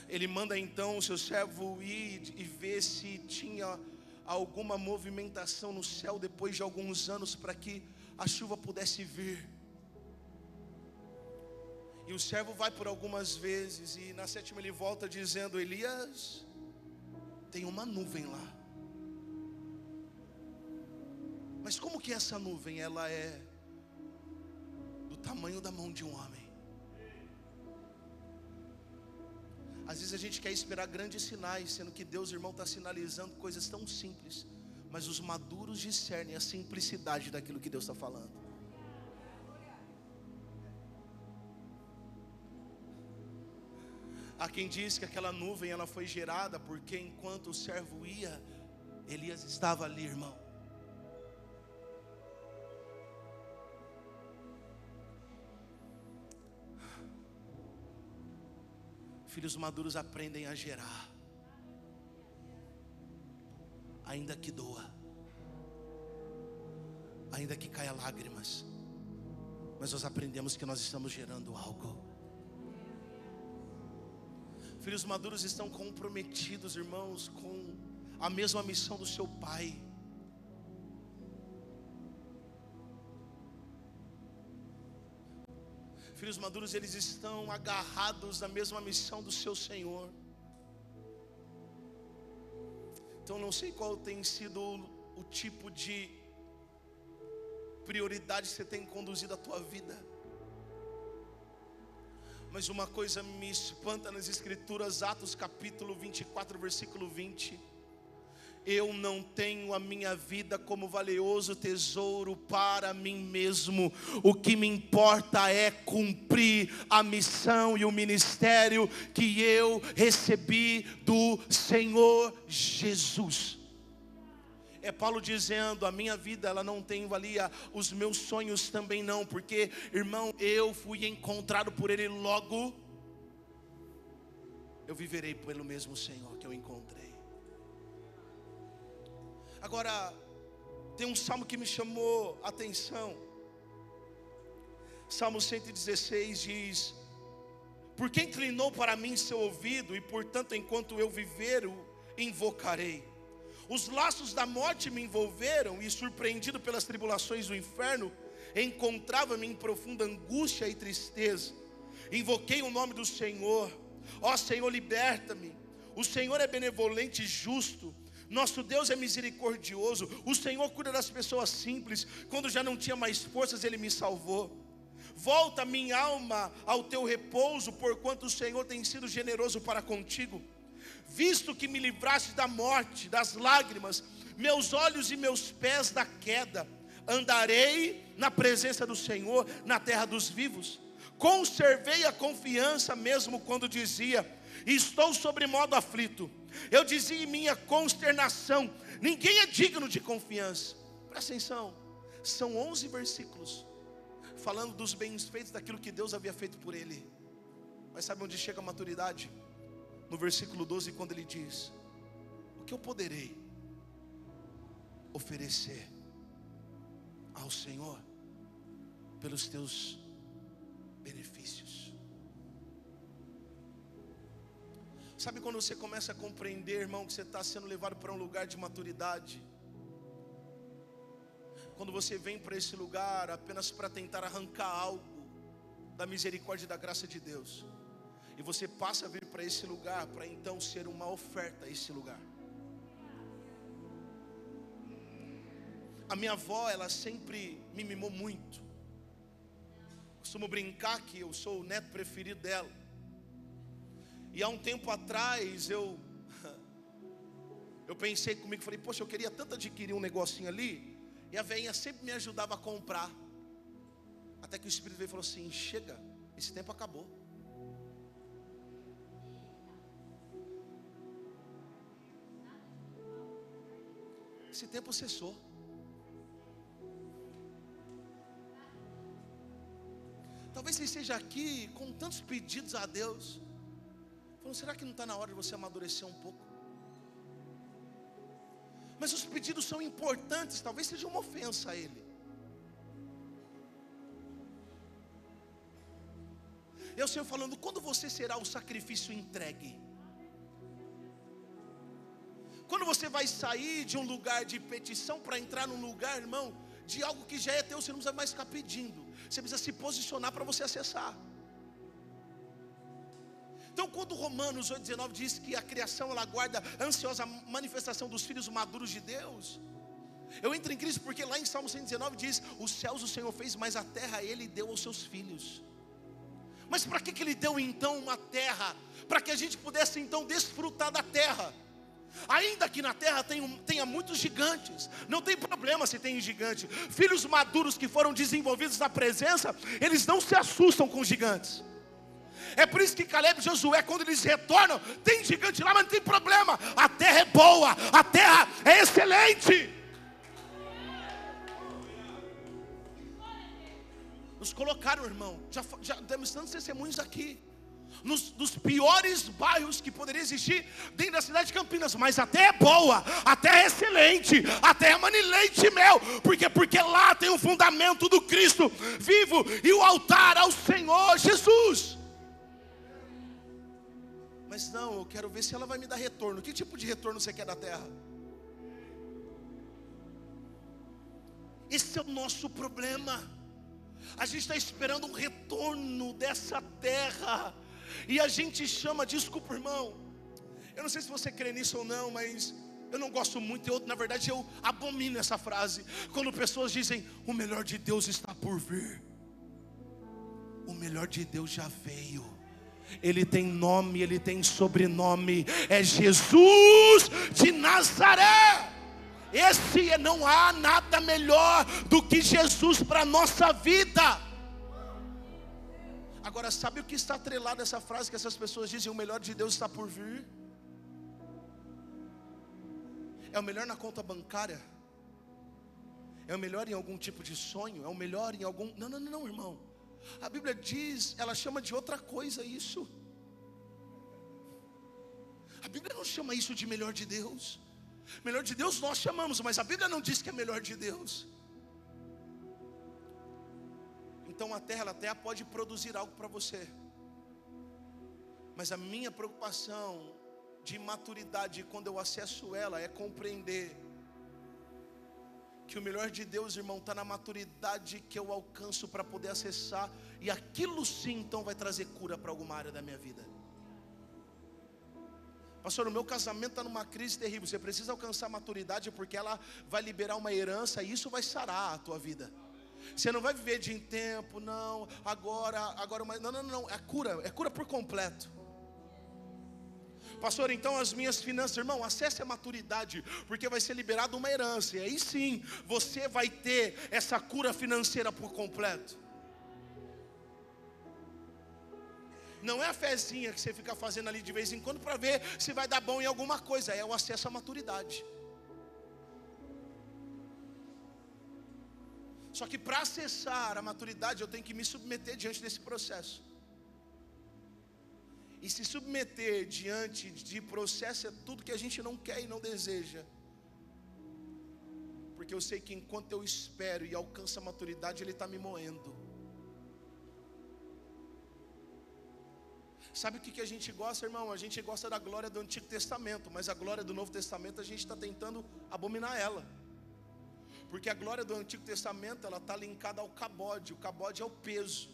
ele manda então o seu servo ir e ver se tinha alguma movimentação no céu depois de alguns anos, para que a chuva pudesse vir. E o servo vai por algumas vezes, e na sétima ele volta dizendo: Elias, tem uma nuvem lá. Mas como que essa nuvem, ela é do tamanho da mão de um homem? Às vezes a gente quer esperar grandes sinais, sendo que Deus, irmão, está sinalizando coisas tão simples. Mas os maduros discernem a simplicidade daquilo que Deus está falando. Há quem diz que aquela nuvem, ela foi gerada porque enquanto o servo ia, Elias estava ali, irmão. Filhos maduros aprendem a gerar, ainda que doa, ainda que caia lágrimas, mas nós aprendemos que nós estamos gerando algo. Filhos maduros estão comprometidos, irmãos, com a mesma missão do seu pai. Filhos maduros, eles estão agarrados na mesma missão do seu Senhor. Então não sei qual tem sido o tipo de prioridade que você tem conduzido a tua vida. Mas uma coisa me espanta nas escrituras, Atos capítulo 24, versículo 20. Eu não tenho a minha vida como valioso tesouro para mim mesmo. O que me importa é cumprir a missão e o ministério que eu recebi do Senhor Jesus. É Paulo dizendo, a minha vida ela não tem valia, os meus sonhos também não. Porque, irmão, eu fui encontrado por Ele, logo eu viverei pelo mesmo Senhor que eu encontrei. Agora, tem um salmo que me chamou a atenção. Salmo 116 diz: porque inclinou para mim seu ouvido, e portanto enquanto eu viver o invocarei. Os laços da morte me envolveram, e surpreendido pelas tribulações do inferno, encontrava-me em profunda angústia e tristeza. Invoquei o nome do Senhor. Ó Senhor, liberta-me. O Senhor é benevolente e justo. Nosso Deus é misericordioso. O Senhor cuida das pessoas simples. Quando já não tinha mais forças, Ele me salvou. Volta minha alma ao teu repouso, porquanto o Senhor tem sido generoso para contigo. Visto que me livraste da morte, das lágrimas, meus olhos e meus pés da queda, andarei na presença do Senhor, na terra dos vivos. Conservei a confiança mesmo quando dizia: estou sobremodo aflito. Eu dizia em minha consternação: ninguém é digno de confiança. Presta atenção, são 11 versículos falando dos bens feitos, daquilo que Deus havia feito por ele. Mas sabe onde chega a maturidade? No versículo 12, quando ele diz: o que eu poderei oferecer ao Senhor pelos teus benefícios? Sabe quando você começa a compreender, irmão, que você está sendo levado para um lugar de maturidade? Quando você vem para esse lugar apenas para tentar arrancar algo da misericórdia e da graça de Deus, e você passa a vir para esse lugar para então ser uma oferta a esse lugar. A minha avó, ela sempre me mimou muito. Costumo brincar que eu sou o neto preferido dela. E há um tempo atrás eu pensei comigo, falei: poxa, eu queria tanto adquirir um negocinho ali. E a velhinha sempre me ajudava a comprar. Até que o Espírito veio e falou assim: chega, esse tempo acabou. Esse tempo cessou. Talvez você esteja aqui com tantos pedidos a Deus, falando: será que não está na hora de você amadurecer um pouco? Mas os pedidos são importantes, talvez seja uma ofensa a Ele. Eu Senhor falando: quando você será o sacrifício entregue? Quando você vai sair de um lugar de petição para entrar num lugar, irmão, de algo que já é teu, você não precisa mais ficar pedindo. Você precisa se posicionar para você acessar. Então quando Romanos 8,19 diz que a criação ela aguarda ansiosa manifestação dos filhos maduros de Deus, eu entro em crise porque lá em Salmo 119 diz: os céus o Senhor fez, mas a terra Ele deu aos seus filhos. Mas para que Ele deu então uma terra? Para que a gente pudesse então desfrutar da terra. Ainda que na terra tenha muitos gigantes, não tem problema se tem gigante. Filhos maduros que foram desenvolvidos na presença, eles não se assustam com gigantes. É por isso que Caleb e Josué, quando eles retornam, tem gigante lá, mas não tem problema. A terra é boa, a terra é excelente. Nos colocaram, irmão, já temos tantos testemunhos aqui, nos piores bairros que poderia existir dentro da cidade de Campinas, mas a terra é boa, a terra é excelente, a terra é manileite e mel, porque lá tem o fundamento do Cristo vivo e o altar ao Senhor Jesus. Mas não, eu quero ver se ela vai me dar retorno. Que tipo de retorno você quer da terra? Esse é o nosso problema. A gente está esperando um retorno dessa terra, e a gente chama, desculpa irmão, eu não sei se você crê nisso ou não, mas eu não gosto muito, na verdade eu abomino essa frase, quando pessoas dizem: o melhor de Deus está por vir. O melhor de Deus já veio. Ele tem nome, Ele tem sobrenome, é Jesus de Nazaré. Não há nada melhor do que Jesus para a nossa vida. Agora, sabe o que está atrelado a essa frase que essas pessoas dizem: o melhor de Deus está por vir? É o melhor na conta bancária? É o melhor em algum tipo de sonho? É o melhor em algum... Não, irmão. A Bíblia diz, ela chama de outra coisa isso. A Bíblia não chama isso de melhor de Deus. Melhor de Deus nós chamamos, mas a Bíblia não diz que é melhor de Deus. Então a terra pode produzir algo para você, mas a minha preocupação de maturidade quando eu acesso ela é compreender que o melhor de Deus, irmão, está na maturidade que eu alcanço para poder acessar, e aquilo sim então vai trazer cura para alguma área da minha vida. Pastor, o meu casamento está numa crise terrível. Você precisa alcançar a maturidade, porque ela vai liberar uma herança, e isso vai sarar a tua vida. Você não vai viver de em tempo, não, agora, não, é cura por completo. Pastor, então as minhas finanças, irmão, acesse a maturidade, porque vai ser liberada uma herança, e aí sim, você vai ter essa cura financeira por completo. Não é a fezinha que você fica fazendo ali de vez em quando para ver se vai dar bom em alguma coisa, é o acesso à maturidade. Só que para acessar a maturidade eu tenho que me submeter diante desse processo. E se submeter diante de processo é tudo que a gente não quer e não deseja. Porque eu sei que enquanto eu espero e alcanço a maturidade, Ele está me moendo. Sabe o que a gente gosta, irmão? A gente gosta da glória do Antigo Testamento, mas a glória do Novo Testamento a gente está tentando abominar ela. Porque a glória do Antigo Testamento, ela está linkada ao cabode. O cabode é o peso,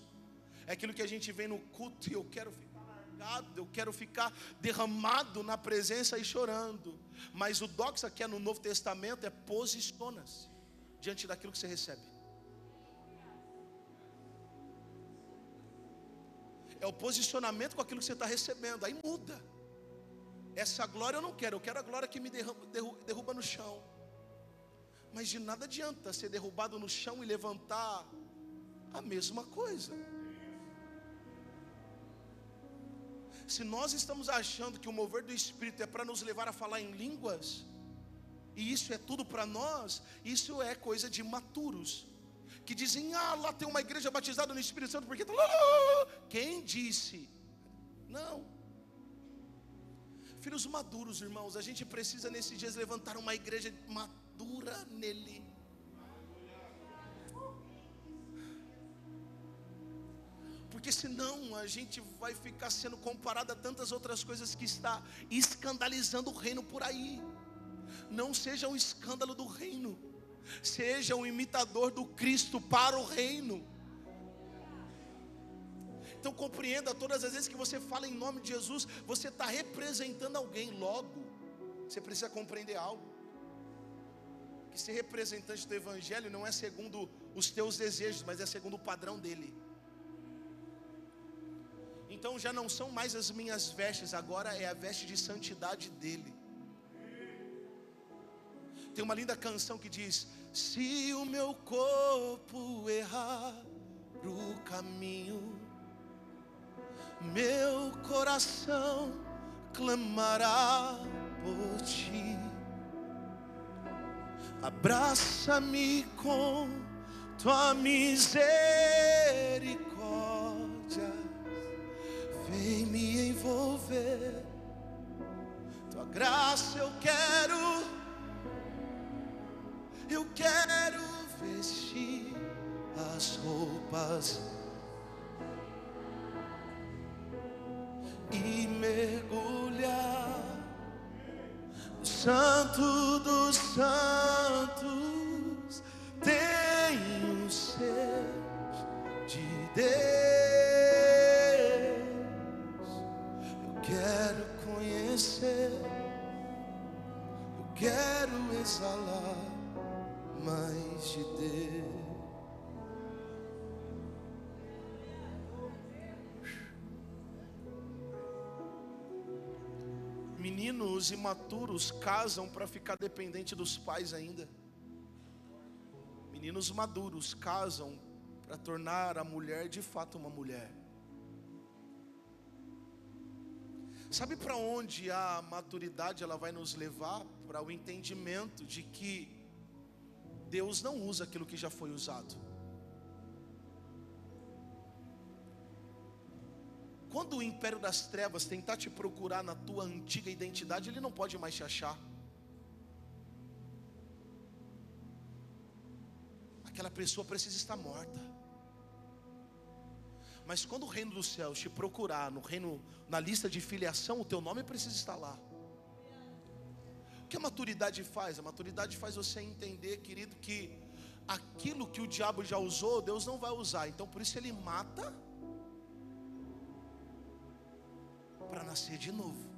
é aquilo que a gente vem no culto e eu quero ficar largado, eu quero ficar derramado na presença e chorando. Mas o doxa que é no Novo Testamento é posiciona-se diante daquilo que você recebe. É o posicionamento com aquilo que você está recebendo. Aí muda. Essa glória eu não quero. Eu quero a glória que me derruba no chão. Mas de nada adianta ser derrubado no chão e levantar a mesma coisa. Se nós estamos achando que o mover do Espírito é para nos levar a falar em línguas, e isso é tudo para nós, isso é coisa de imaturos. Que dizem, lá tem uma igreja batizada no Espírito Santo, porque quem disse? Não. Filhos maduros, irmãos, a gente precisa nesses dias levantar uma igreja madura nele. Porque senão a gente vai ficar sendo comparado a tantas outras coisas que está escandalizando o reino por aí. Não seja um escândalo do reino, seja um imitador do Cristo para o reino. Então compreenda, todas as vezes que você fala em nome de Jesus, você está representando alguém. Logo, você precisa compreender algo, que ser representante do Evangelho não é segundo os teus desejos, mas é segundo o padrão dele. Então já não são mais as minhas vestes, agora é a veste de santidade dele. Tem uma linda canção que diz: se o meu corpo errar o caminho, meu coração clamará por ti. Abraça-me com tua misericórdia, vem me envolver. Tua graça eu quero vestir as roupas e mergulhar no Santo dos Santos. Tenho sede de Deus, eu quero conhecer, eu quero exalar mais de Deus. Meninos imaturos casam para ficar dependente dos pais ainda. Meninos maduros casam para tornar a mulher de fato uma mulher. Sabe para onde a maturidade ela vai nos levar? Para o entendimento de que Deus não usa aquilo que já foi usado. Quando o império das trevas tentar te procurar na tua antiga identidade, ele não pode mais te achar. Aquela pessoa precisa estar morta. Mas quando o reino dos céus te procurar na lista de filiação, o teu nome precisa estar lá. O que a maturidade faz? A maturidade faz você entender, querido, que aquilo que o diabo já usou, Deus não vai usar. Então por isso ele mata para nascer de novo.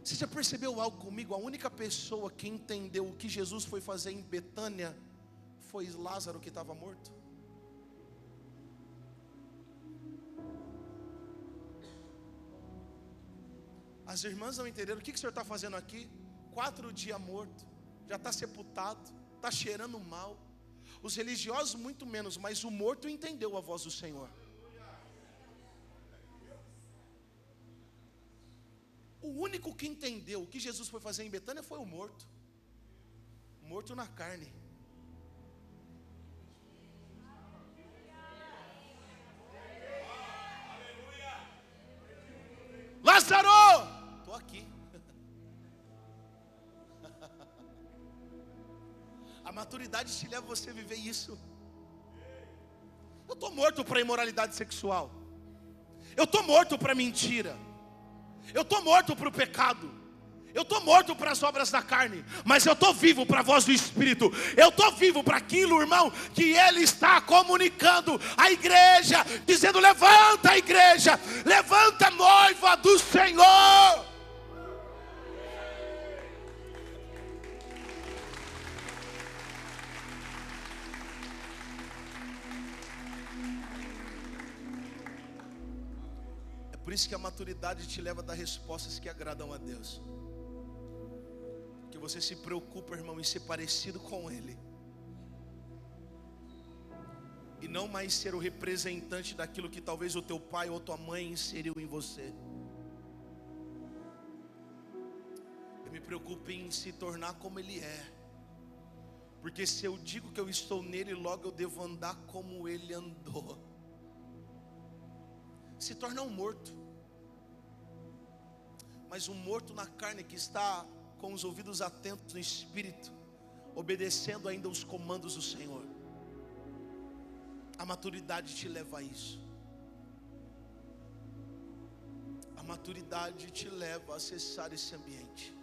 Você já percebeu algo comigo? A única pessoa que entendeu o que Jesus foi fazer em Betânia foi Lázaro, que estava morto. As irmãs não entenderam. O que o senhor está fazendo aqui? 4 dias morto, já está sepultado, está cheirando mal. Os religiosos muito menos, mas o morto entendeu a voz do Senhor. O único que entendeu o que Jesus foi fazer em Betânia foi o morto. Morto na carne. Lázaro, estou aqui. A maturidade te leva a você viver isso. Eu estou morto para a imoralidade sexual. Eu estou morto para a mentira. Eu estou morto para o pecado. Eu estou morto para as obras da carne. Mas eu estou vivo para a voz do Espírito. Eu estou vivo para aquilo, irmão, que Ele está comunicando à igreja, dizendo: levanta a igreja, levanta a noiva do Senhor. Por isso que a maturidade te leva a dar respostas que agradam a Deus. Que você se preocupa, irmão, em ser parecido com Ele. E não mais ser o representante daquilo que talvez o teu pai ou tua mãe inseriu em você. Eu me preocupo em se tornar como Ele é. Porque se eu digo que eu estou nele, logo eu devo andar como Ele andou. Se torna um morto, mas um morto na carne que está com os ouvidos atentos no Espírito, obedecendo ainda os comandos do Senhor. A maturidade te leva a isso. A maturidade te leva a acessar esse ambiente.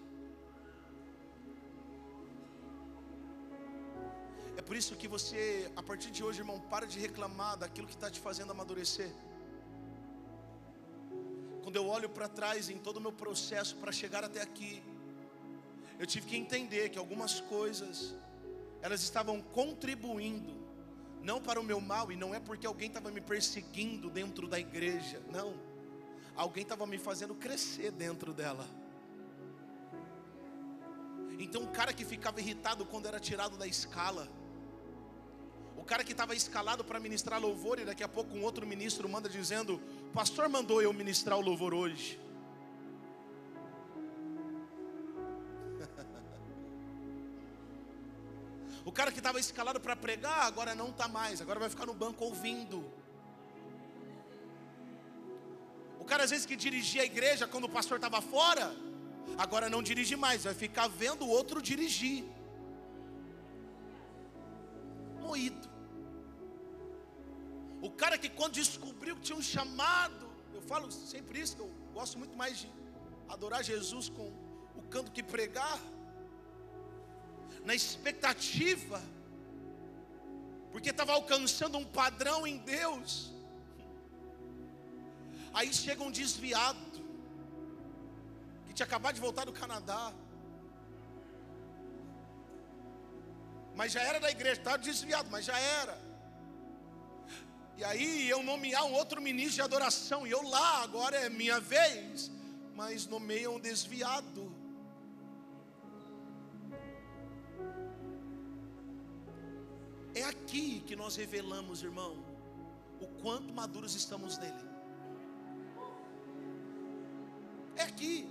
É por isso que você, a partir de hoje, irmão, para de reclamar daquilo que está te fazendo amadurecer. Quando eu olho para trás em todo o meu processo para chegar até aqui, eu tive que entender que algumas coisas, elas estavam contribuindo, não para o meu mal, e não é porque alguém estava me perseguindo dentro da igreja, não. Alguém estava me fazendo crescer dentro dela. Então o cara que ficava irritado quando era tirado da escala, o cara que estava escalado para ministrar louvor, e daqui a pouco um outro ministro manda dizendo: o pastor mandou eu ministrar o louvor hoje. O cara que estava escalado para pregar, agora não está mais, agora vai ficar no banco ouvindo. O cara às vezes que dirigia a igreja quando o pastor estava fora, agora não dirige mais, vai ficar vendo o outro dirigir. Moído. O cara que quando descobriu que tinha um chamado, eu falo sempre isso, que eu gosto muito mais de adorar Jesus com o canto que pregar, na expectativa, porque estava alcançando um padrão em Deus. Aí chega um desviado, que tinha acabado de voltar do Canadá, mas já era da igreja, estava desviado, mas já era. E aí eu nomear um outro ministro de adoração, e eu lá, agora é minha vez, mas nomeia um desviado. É aqui que nós revelamos, irmão, o quanto maduros estamos nele. É aqui.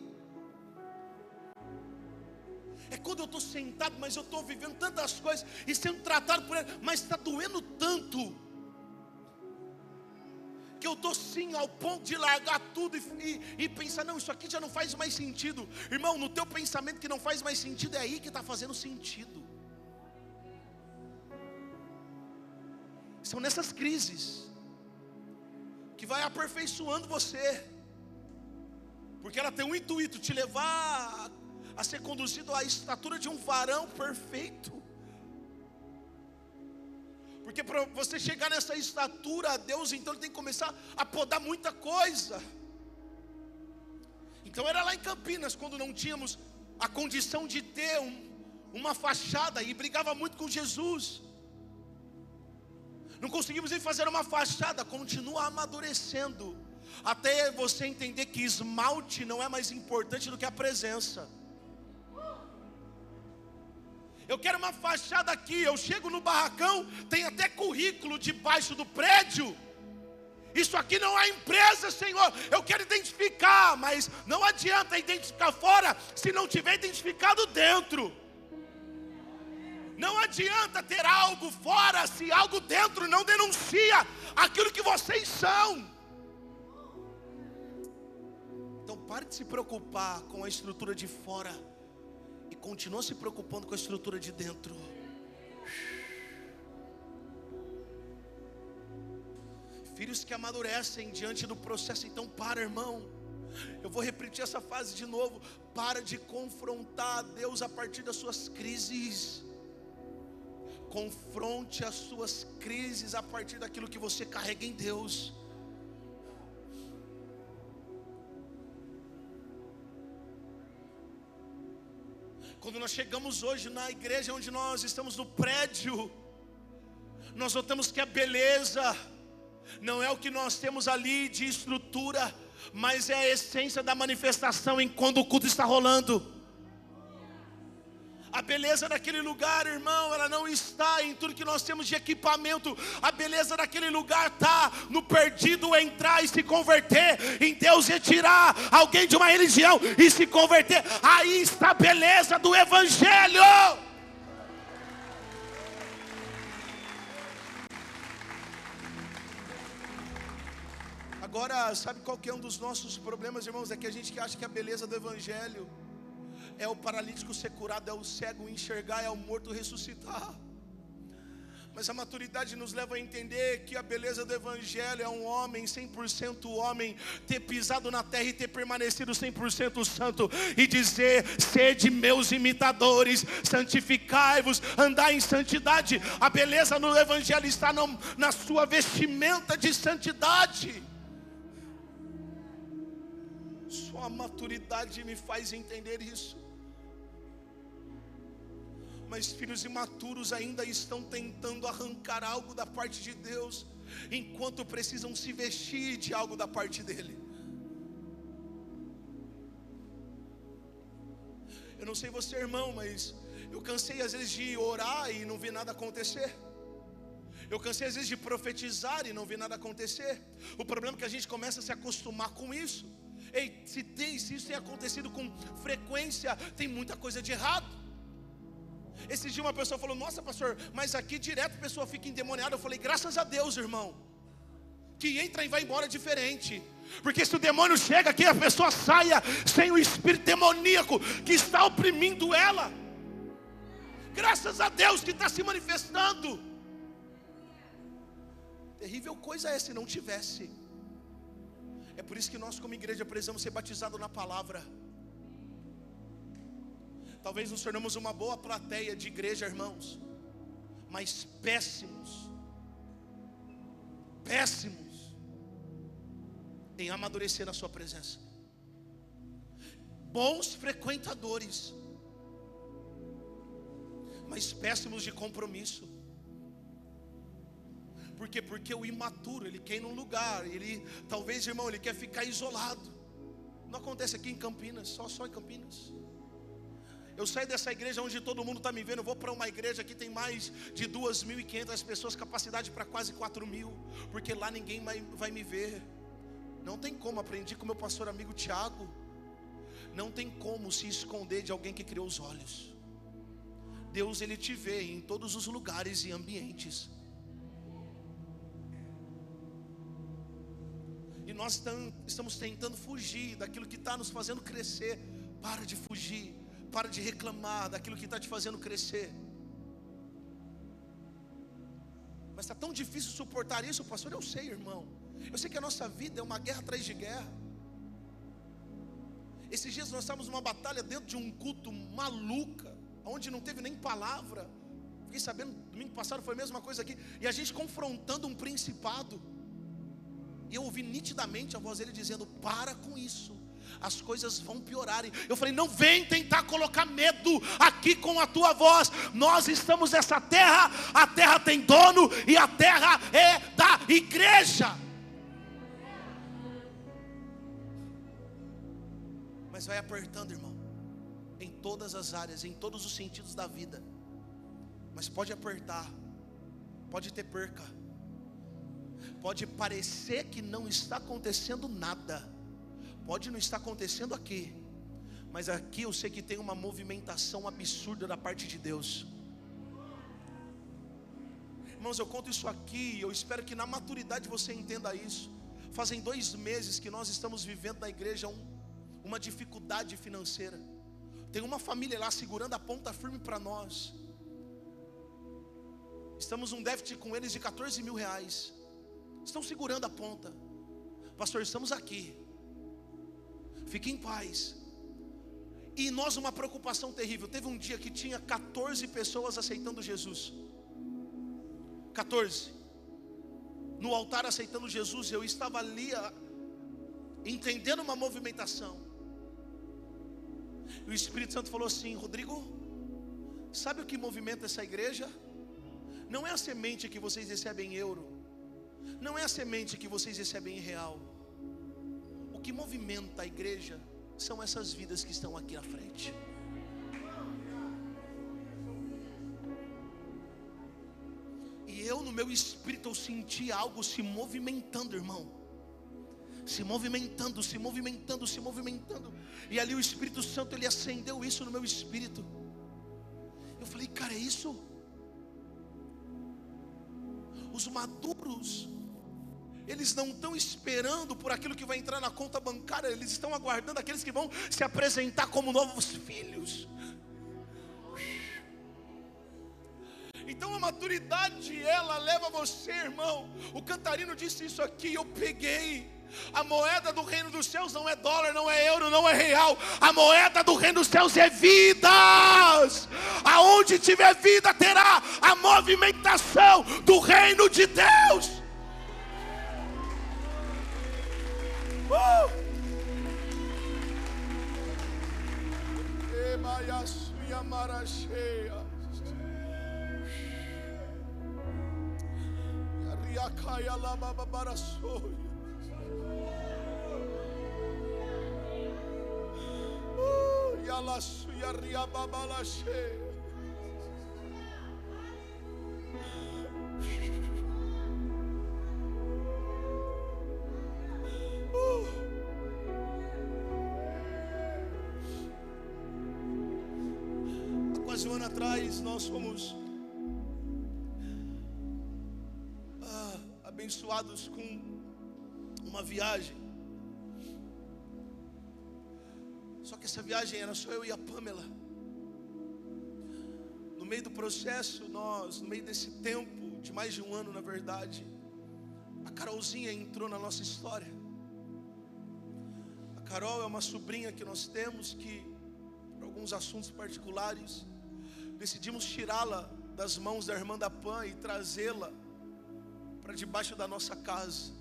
É quando eu estou sentado, mas eu estou vivendo tantas coisas e sendo tratado por ele, mas está doendo tanto, que eu estou sim ao ponto de largar tudo e pensar: não, isso aqui já não faz mais sentido. Irmão, no teu pensamento que não faz mais sentido, é aí que está fazendo sentido. São nessas crises que vai aperfeiçoando você, porque ela tem um intuito, te levar a ser conduzido à estatura de um varão perfeito. Porque para você chegar nessa estatura, Deus então ele tem que começar a podar muita coisa. Então era lá em Campinas, quando não tínhamos a condição de ter uma fachada, e brigava muito com Jesus. Não conseguimos nem fazer uma fachada, continua amadurecendo, até você entender que esmalte não é mais importante do que a presença. Eu quero uma fachada aqui, eu chego no barracão, tem até currículo debaixo do prédio. Isso aqui não é empresa, Senhor, eu quero identificar, mas não adianta identificar fora, se não tiver identificado dentro. Não adianta ter algo fora, se algo dentro não denuncia aquilo que vocês são. Então pare de se preocupar com a estrutura de fora e continue se preocupando com a estrutura de dentro. Filhos que amadurecem diante do processo. Então para, irmão, eu vou repetir essa fase de novo. Para de confrontar a Deus a partir das suas crises. Confronte as suas crises a partir daquilo que você carrega em Deus. Quando nós chegamos hoje na igreja onde nós estamos no prédio, nós notamos que a beleza não é o que nós temos ali de estrutura, mas é a essência da manifestação em quando o culto está rolando. A beleza daquele lugar, irmão, ela não está em tudo que nós temos de equipamento. A beleza daquele lugar está no perdido entrar e se converter, em Deus retirar alguém de uma religião e se converter. Aí está a beleza do Evangelho. Agora, sabe qual que é um dos nossos problemas, irmãos? É que a gente acha que a beleza do Evangelho é o paralítico ser curado, é o cego enxergar, é o morto ressuscitar. Mas a maturidade nos leva a entender que a beleza do Evangelho é um homem 100% homem ter pisado na terra e ter permanecido 100% santo e dizer: sede meus imitadores, santificai-vos, andai em santidade. A beleza no Evangelho está na sua vestimenta de santidade. Só a maturidade me faz entender isso. Mas filhos imaturos ainda estão tentando arrancar algo da parte de Deus, enquanto precisam se vestir de algo da parte dele. Eu não sei você, irmão, mas eu cansei às vezes de orar e não vi nada acontecer. Eu cansei às vezes de profetizar e não vi nada acontecer. O problema é que a gente começa a se acostumar com isso. Ei, se isso tem acontecido com frequência, tem muita coisa de errado. Esse dia uma pessoa falou: nossa pastor, mas aqui direto a pessoa fica endemoniada. Eu falei: graças a Deus, irmão, que entra e vai embora diferente. Porque se o demônio chega aqui, a pessoa saia sem o espírito demoníaco que está oprimindo ela. Graças a Deus que está se manifestando. Terrível coisa é se não tivesse. É por isso que nós como igreja precisamos ser batizados na palavra. Talvez nos tornamos uma boa plateia de igreja, irmãos, mas péssimos em amadurecer na sua presença. Bons frequentadores, mas péssimos de compromisso. Por quê? Porque o imaturo, ele quer ir num lugar, talvez, irmão, ele quer ficar isolado. Não acontece aqui em Campinas, só em Campinas. Eu saio dessa igreja onde todo mundo está me vendo, eu vou para uma igreja que tem mais de 2.500 pessoas, capacidade para quase 4.000, porque lá ninguém vai me ver. Não tem como, aprendi com meu pastor amigo Tiago, não tem como se esconder de alguém que criou os olhos. Deus, ele te vê em todos os lugares e ambientes. E nós estamos tentando fugir daquilo que está nos fazendo crescer. Para de fugir. Para de reclamar daquilo que está te fazendo crescer. Mas está tão difícil suportar isso, pastor. Eu sei, irmão. Eu sei que a nossa vida é uma guerra atrás de guerra. Esses dias nós estávamos numa batalha dentro de um culto maluca, onde não teve nem palavra. Fiquei sabendo, domingo passado foi a mesma coisa aqui. E a gente confrontando um principado. E eu ouvi nitidamente a voz dele dizendo: para com isso, as coisas vão piorarem. Eu falei: não vem tentar colocar medo aqui com a tua voz. Nós estamos nessa terra, a terra tem dono e a terra é da igreja. Mas vai apertando, irmão, em todas as áreas, em todos os sentidos da vida. Mas pode apertar, pode ter perca, pode parecer que não está acontecendo nada. Pode não estar acontecendo aqui, mas aqui eu sei que tem uma movimentação absurda da parte de Deus. Irmãos, eu conto isso aqui, eu espero que na maturidade você entenda isso. Fazem 2 meses que nós estamos vivendo na igreja uma dificuldade financeira. Tem uma família lá segurando a ponta firme para nós. Estamos num déficit com eles de 14 mil reais. Estão segurando a ponta. Pastor, estamos aqui. Fique em paz. E nós uma preocupação terrível. Teve um dia que tinha 14 pessoas aceitando Jesus. 14. No altar aceitando Jesus. Eu estava ali entendendo uma movimentação. E o Espírito Santo falou assim: Rodrigo, sabe o que movimenta essa igreja? Não é a semente que vocês recebem em euro. Não é a semente que vocês recebem em real. O que movimenta a igreja são essas vidas que estão aqui à frente. E eu no meu espírito eu senti algo se movimentando, irmão. Se movimentando, se movimentando, se movimentando. E ali o Espírito Santo, ele acendeu isso no meu espírito. Eu falei: cara, é isso? Os maduros, eles não estão esperando por aquilo que vai entrar na conta bancária. Eles estão aguardando aqueles que vão se apresentar como novos filhos. Então a maturidade, ela leva você, irmão. O cantarino disse isso aqui, eu peguei. A moeda do reino dos céus não é dólar, não é euro, não é real. A moeda do reino dos céus é vidas. Aonde tiver vida, terá a movimentação do reino de Deus. Há quase um ano atrás nós fomos abençoados com uma viagem. Só que essa viagem era só eu e a Pamela. No meio do processo, no meio desse tempo, de mais de um ano na verdade, a Carolzinha entrou na nossa história. A Carol é uma sobrinha que nós temos que, por alguns assuntos particulares, decidimos tirá-la das mãos da irmã da Pan e trazê-la para debaixo da nossa casa.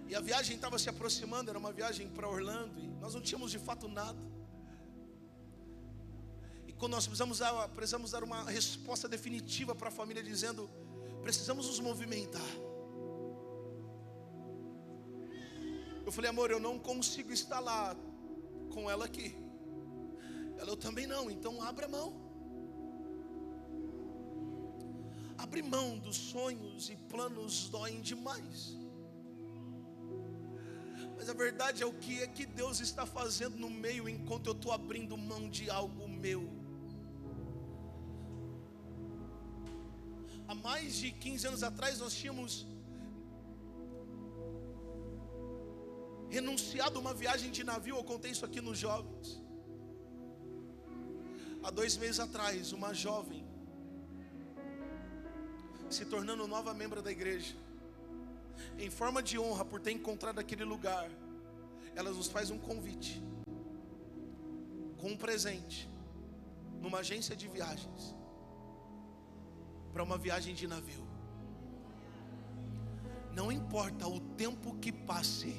E a viagem estava se aproximando, era uma viagem para Orlando, e nós não tínhamos de fato nada. E quando nós precisamos dar uma resposta definitiva para a família, dizendo: precisamos nos movimentar. Eu falei: amor, eu não consigo estar lá com ela aqui. Ela: eu também não, então abra mão. Abrir mão dos sonhos e planos doem demais. Mas a verdade é o que é que Deus está fazendo no meio, enquanto eu estou abrindo mão de algo meu. Há mais de 15 anos atrás nós tínhamos renunciado a uma viagem de navio. Eu contei isso aqui nos jovens. Há 2 meses atrás, uma jovem, se tornando nova membro da igreja, em forma de honra por ter encontrado aquele lugar, ela nos faz um convite com um presente numa agência de viagens para uma viagem de navio. Não importa o tempo que passe,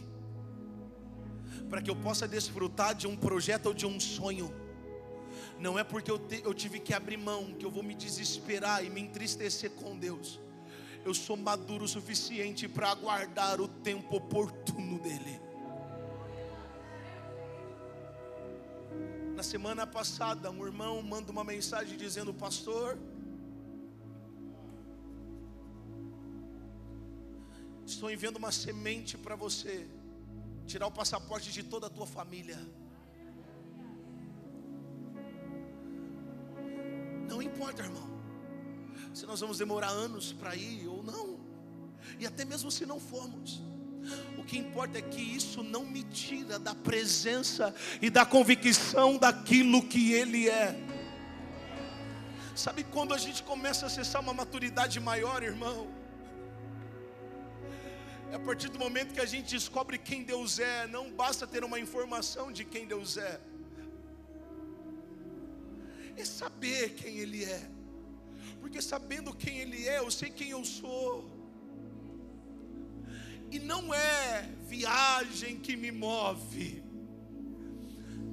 para que eu possa desfrutar de um projeto ou de um sonho. Não é porque eu tive que abrir mão que eu vou me desesperar e me entristecer com Deus. Eu sou maduro o suficiente para aguardar o tempo oportuno dele. Na semana passada, um irmão manda uma mensagem dizendo: pastor, estou enviando uma semente para você tirar o passaporte de toda a tua família. Não importa, irmão, se nós vamos demorar anos para ir ou não, e até mesmo se não formos, o que importa é que isso não me tira da presença e da convicção daquilo que Ele é. Sabe quando a gente começa a acessar uma maturidade maior, irmão? É a partir do momento que a gente descobre quem Deus é. Não basta ter uma informação de quem Deus é, é saber quem Ele é. Porque sabendo quem Ele é, eu sei quem eu sou. E não é viagem que me move,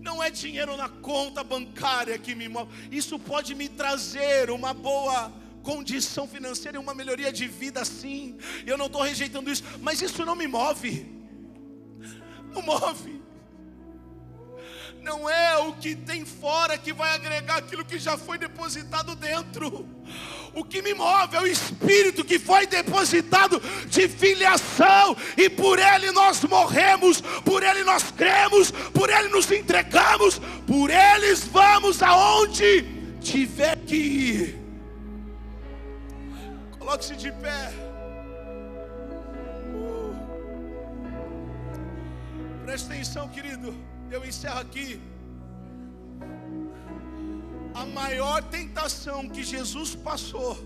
não é dinheiro na conta bancária que me move. Isso pode me trazer uma boa condição financeira e uma melhoria de vida, sim. Eu não estou rejeitando isso, mas isso não me move. Não move. Não é o que tem fora que vai agregar aquilo que já foi depositado dentro. O que me move é o Espírito que foi depositado de filiação. E por Ele nós morremos, por Ele nós cremos, por Ele nos entregamos, por Ele vamos aonde tiver que ir. Coloque-se de pé. Preste atenção, querido. Eu encerro aqui. A maior tentação que Jesus passou,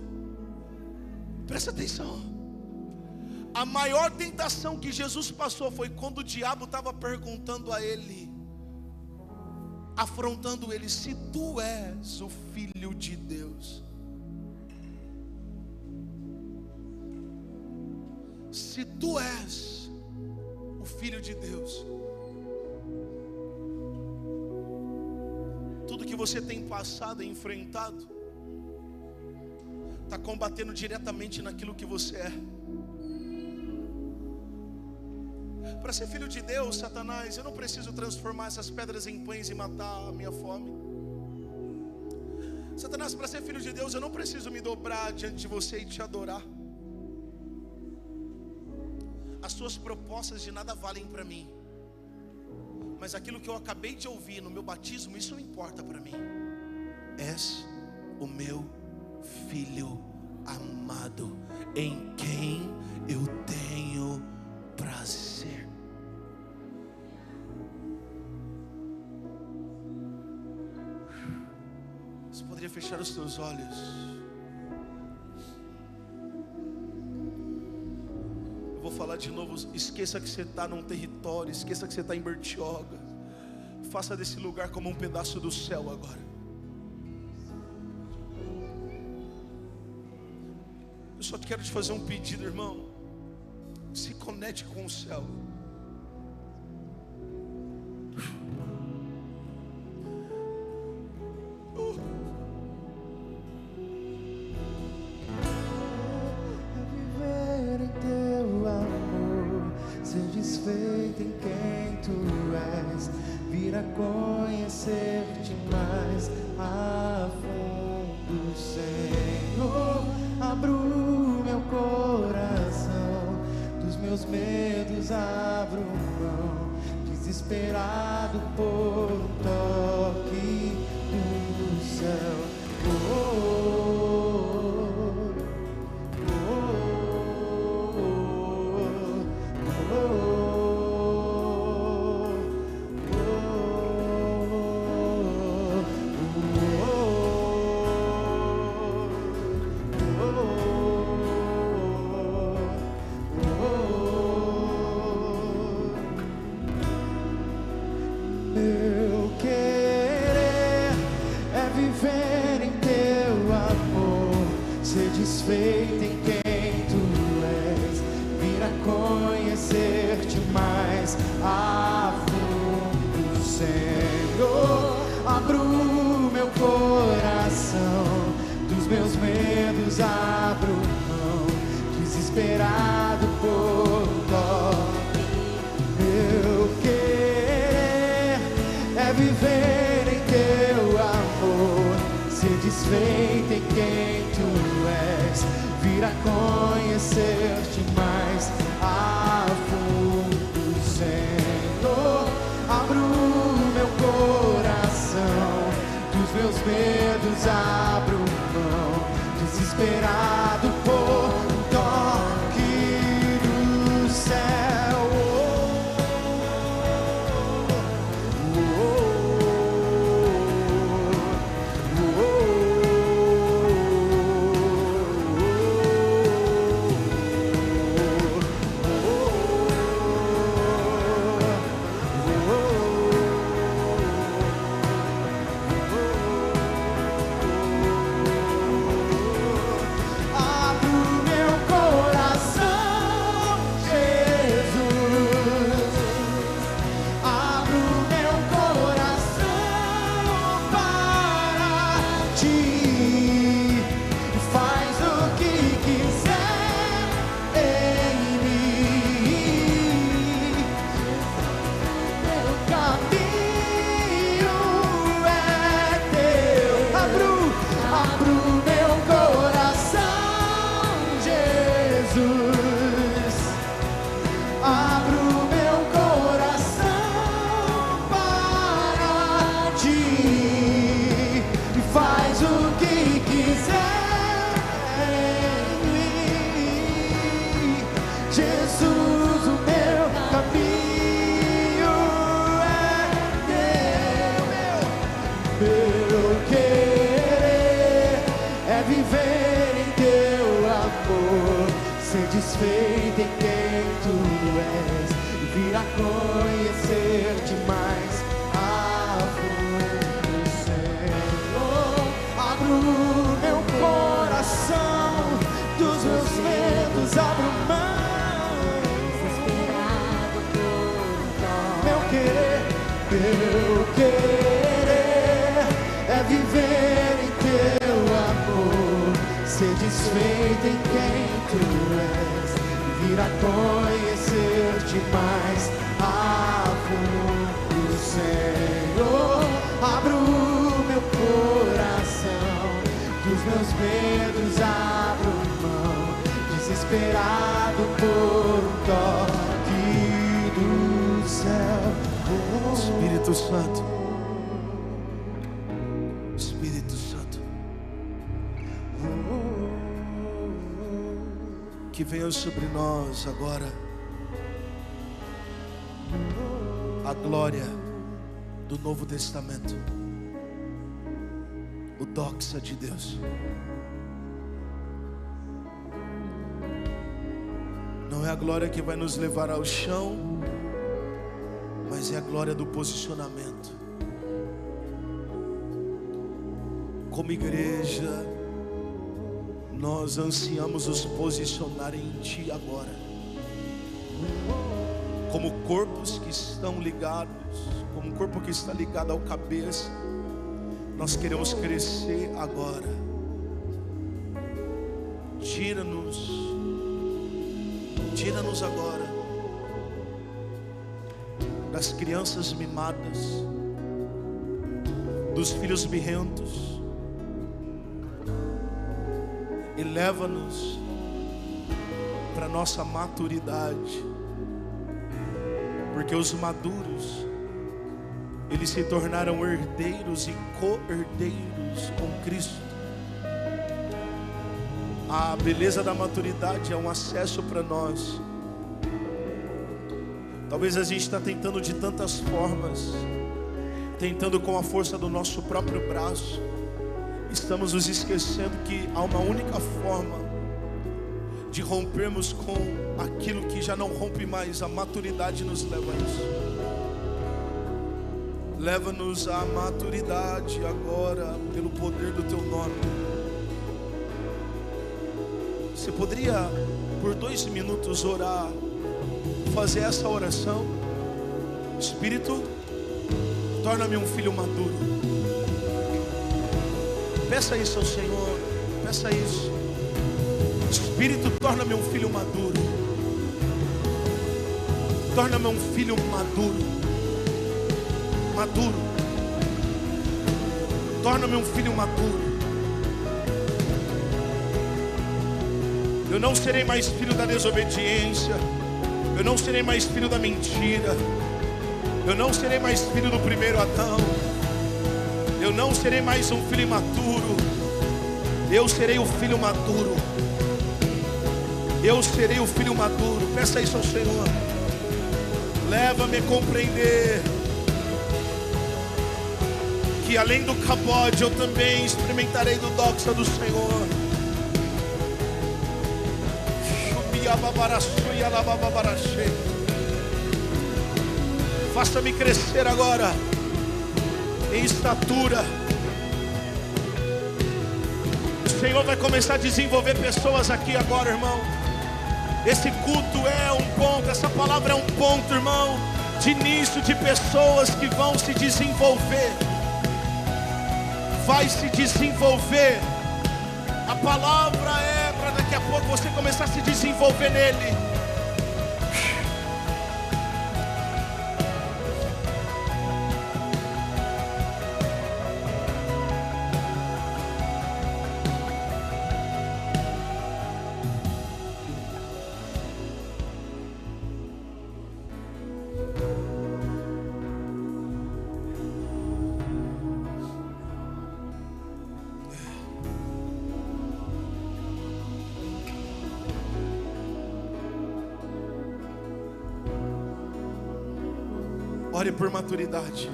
presta atenção, a maior tentação que Jesus passou foi quando o diabo estava perguntando a ele, afrontando ele: se tu és o Filho de Deus, se tu és o Filho de Deus. Tudo que você tem passado e enfrentado está combatendo diretamente naquilo que você é. Para ser filho de Deus, Satanás, eu não preciso transformar essas pedras em pães e matar a minha fome. Satanás, para ser filho de Deus, eu não preciso me dobrar diante de você e te adorar. As suas propostas de nada valem para mim, mas aquilo que eu acabei de ouvir no meu batismo, isso não importa para mim. És o meu filho amado, em quem eu tenho prazer. Você poderia fechar os seus olhos? Eu vou falar de novo. Esqueça que você está num território, esqueça que você está em Bertioga. Faça desse lugar como um pedaço do céu agora. Eu só quero te fazer um pedido, irmão. Se conecte com o céu. Viver em teu amor, ser desfeito em quem tu és, vir a conhecer-te mais a fundo, Senhor. Abro meu coração, dos meus medos abro mão, desesperado por um toque do céu. Meu querer é viver em teu amor, ser desfeito em quem tu és, vir a conhecer-te mais a fundo, Senhor. Abro meu coração, dos meus medos abro mão, desesperado por um toque. Meu querer é viver em teu amor, ser desfeito em quem tu és, vir a conhecer-te mais a fundo, Senhor. Abro meu coração, dos meus medos abro mão, desesperado por um toque do céu. Abro meu viver em teu amor, ser desfeito em quem tu és, e vir a conhecer-te mais a fundo, Senhor. Abro meu coração, dos meus medos abro mão, desesperado por meu querer é viver em teu amor, ser desfeito em quem tu és, e vir a conhecer-te mais a fundo, Senhor. Abro meu coração, dos meus medos abro mão, desesperado por um toque do céu. Espírito Santo, Espírito Santo, que venha sobre nós agora a glória do Novo Testamento, o doxa de Deus. Não é a glória que vai nos levar ao chão, mas é a glória do posicionamento. Como igreja, nós ansiamos nos posicionar em Ti agora, como corpos que estão ligados, como um corpo que está ligado ao cabeça. Nós queremos crescer agora. Tira-nos agora das crianças mimadas, dos filhos birrentos, e leva-nos para nossa maturidade, porque os maduros, eles se tornaram herdeiros e co-herdeiros com Cristo. A beleza da maturidade é um acesso para nós. Talvez a gente está tentando de tantas formas, tentando com a força do nosso próprio braço. Estamos nos esquecendo que há uma única forma de rompermos com aquilo que já não rompe mais. A maturidade nos leva a isso. Leva-nos à maturidade agora, pelo poder do Teu nome. Você poderia, por 2 minutos, orar, fazer essa oração? Espírito, torna-me um filho maduro. Peça isso ao Senhor, peça isso. Espírito, torna-me um filho maduro. Torna-me um filho maduro. Maduro. Torna-me um filho maduro. Eu não serei mais filho da desobediência. Eu não serei mais filho da mentira. Eu não serei mais filho do primeiro Adão. Eu não serei mais um filho imaturo. Eu serei o filho maduro. Eu serei o filho maduro. Peça isso ao Senhor. Leva-me a compreender que além do cabode eu também experimentarei do doxa do Senhor. Faça-me crescer agora em estatura. O Senhor vai começar a desenvolver pessoas aqui agora, irmão. Esse culto é um ponto, essa palavra é um ponto, irmão, de início de pessoas que vão se desenvolver. Vai se desenvolver. A palavra é para daqui a pouco você começar a se desenvolver nele. Ore por maturidade.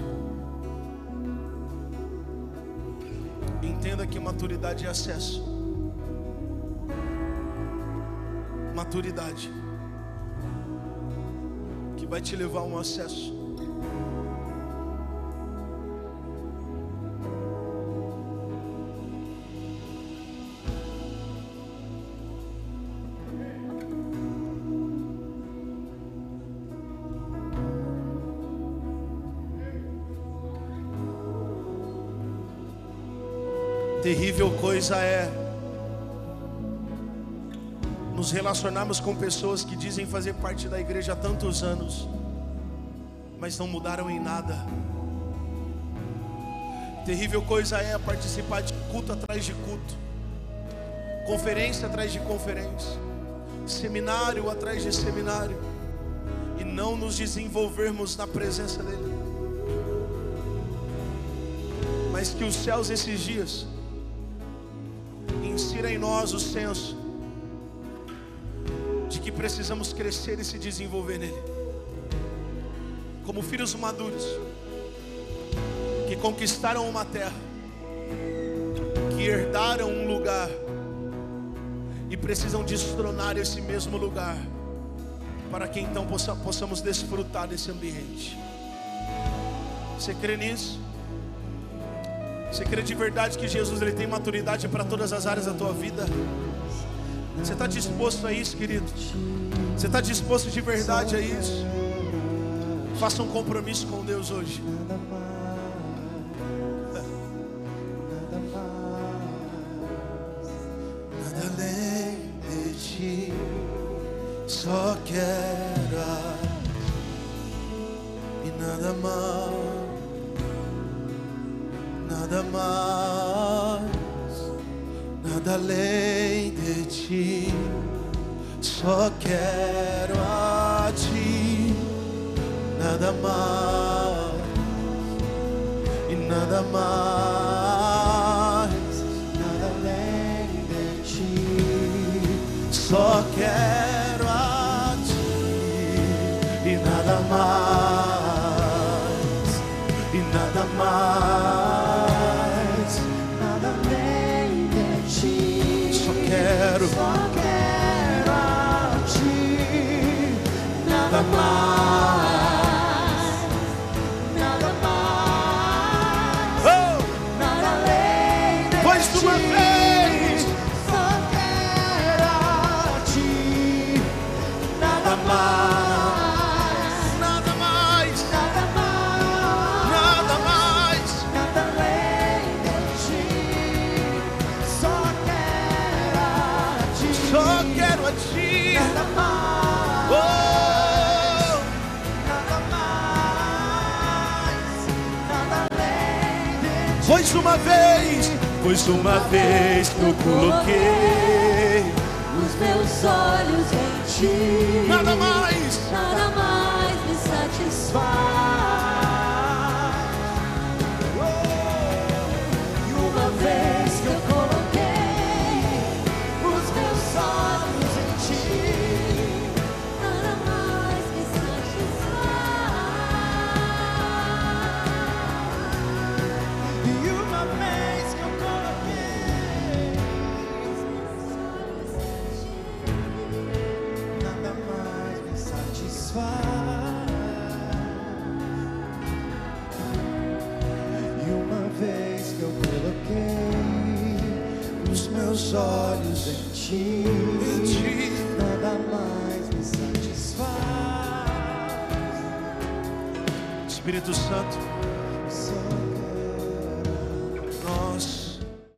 Entenda que maturidade é acesso. maturidade que vai te levar a um acesso. Terrível coisa é nos relacionarmos com pessoas que dizem fazer parte da igreja há tantos anos, mas não mudaram em nada. Terrível coisa é participar de culto atrás de culto, conferência atrás de conferência, seminário atrás de seminário, e não nos desenvolvermos na presença dele. Mas que os céus esses dias insira em nós o senso de que precisamos crescer e se desenvolver nele, como filhos maduros que conquistaram uma terra, que herdaram um lugar e precisam destronar esse mesmo lugar, para que então possamos desfrutar desse ambiente. Você crê nisso? Você crê de verdade que Jesus ele tem maturidade para todas as áreas da tua vida? Você está disposto a isso, querido? Você está disposto de verdade a isso? Faça um compromisso com Deus hoje. Nada além de ti, só quero a ti, e nada mais. Nada mais, nada além de ti, só quero a ti, nada mais, e nada mais, nada além de ti, só quero a ti, e nada mais, e nada mais. Só quero a ti, nada mais, nada mais, nada além de ti. Pois uma vez, só quero a ti, nada mais, nada mais, nada mais, nada mais, nada além de ti. Só quero a ti, nada mais, oh, nada mais, nada além de ti. Pois uma vez que eu coloquei os meus olhos em ti, nada mais me satisfaz. E uma vez que eu coloquei os meus olhos em ti, Nada mais me satisfaz. e uma vez que eu coloquei os meus olhos em ti, nada mais me satisfaz. E uma vez que eu coloquei os meus olhos em ti, nada mais me satisfaz. Espírito Santo,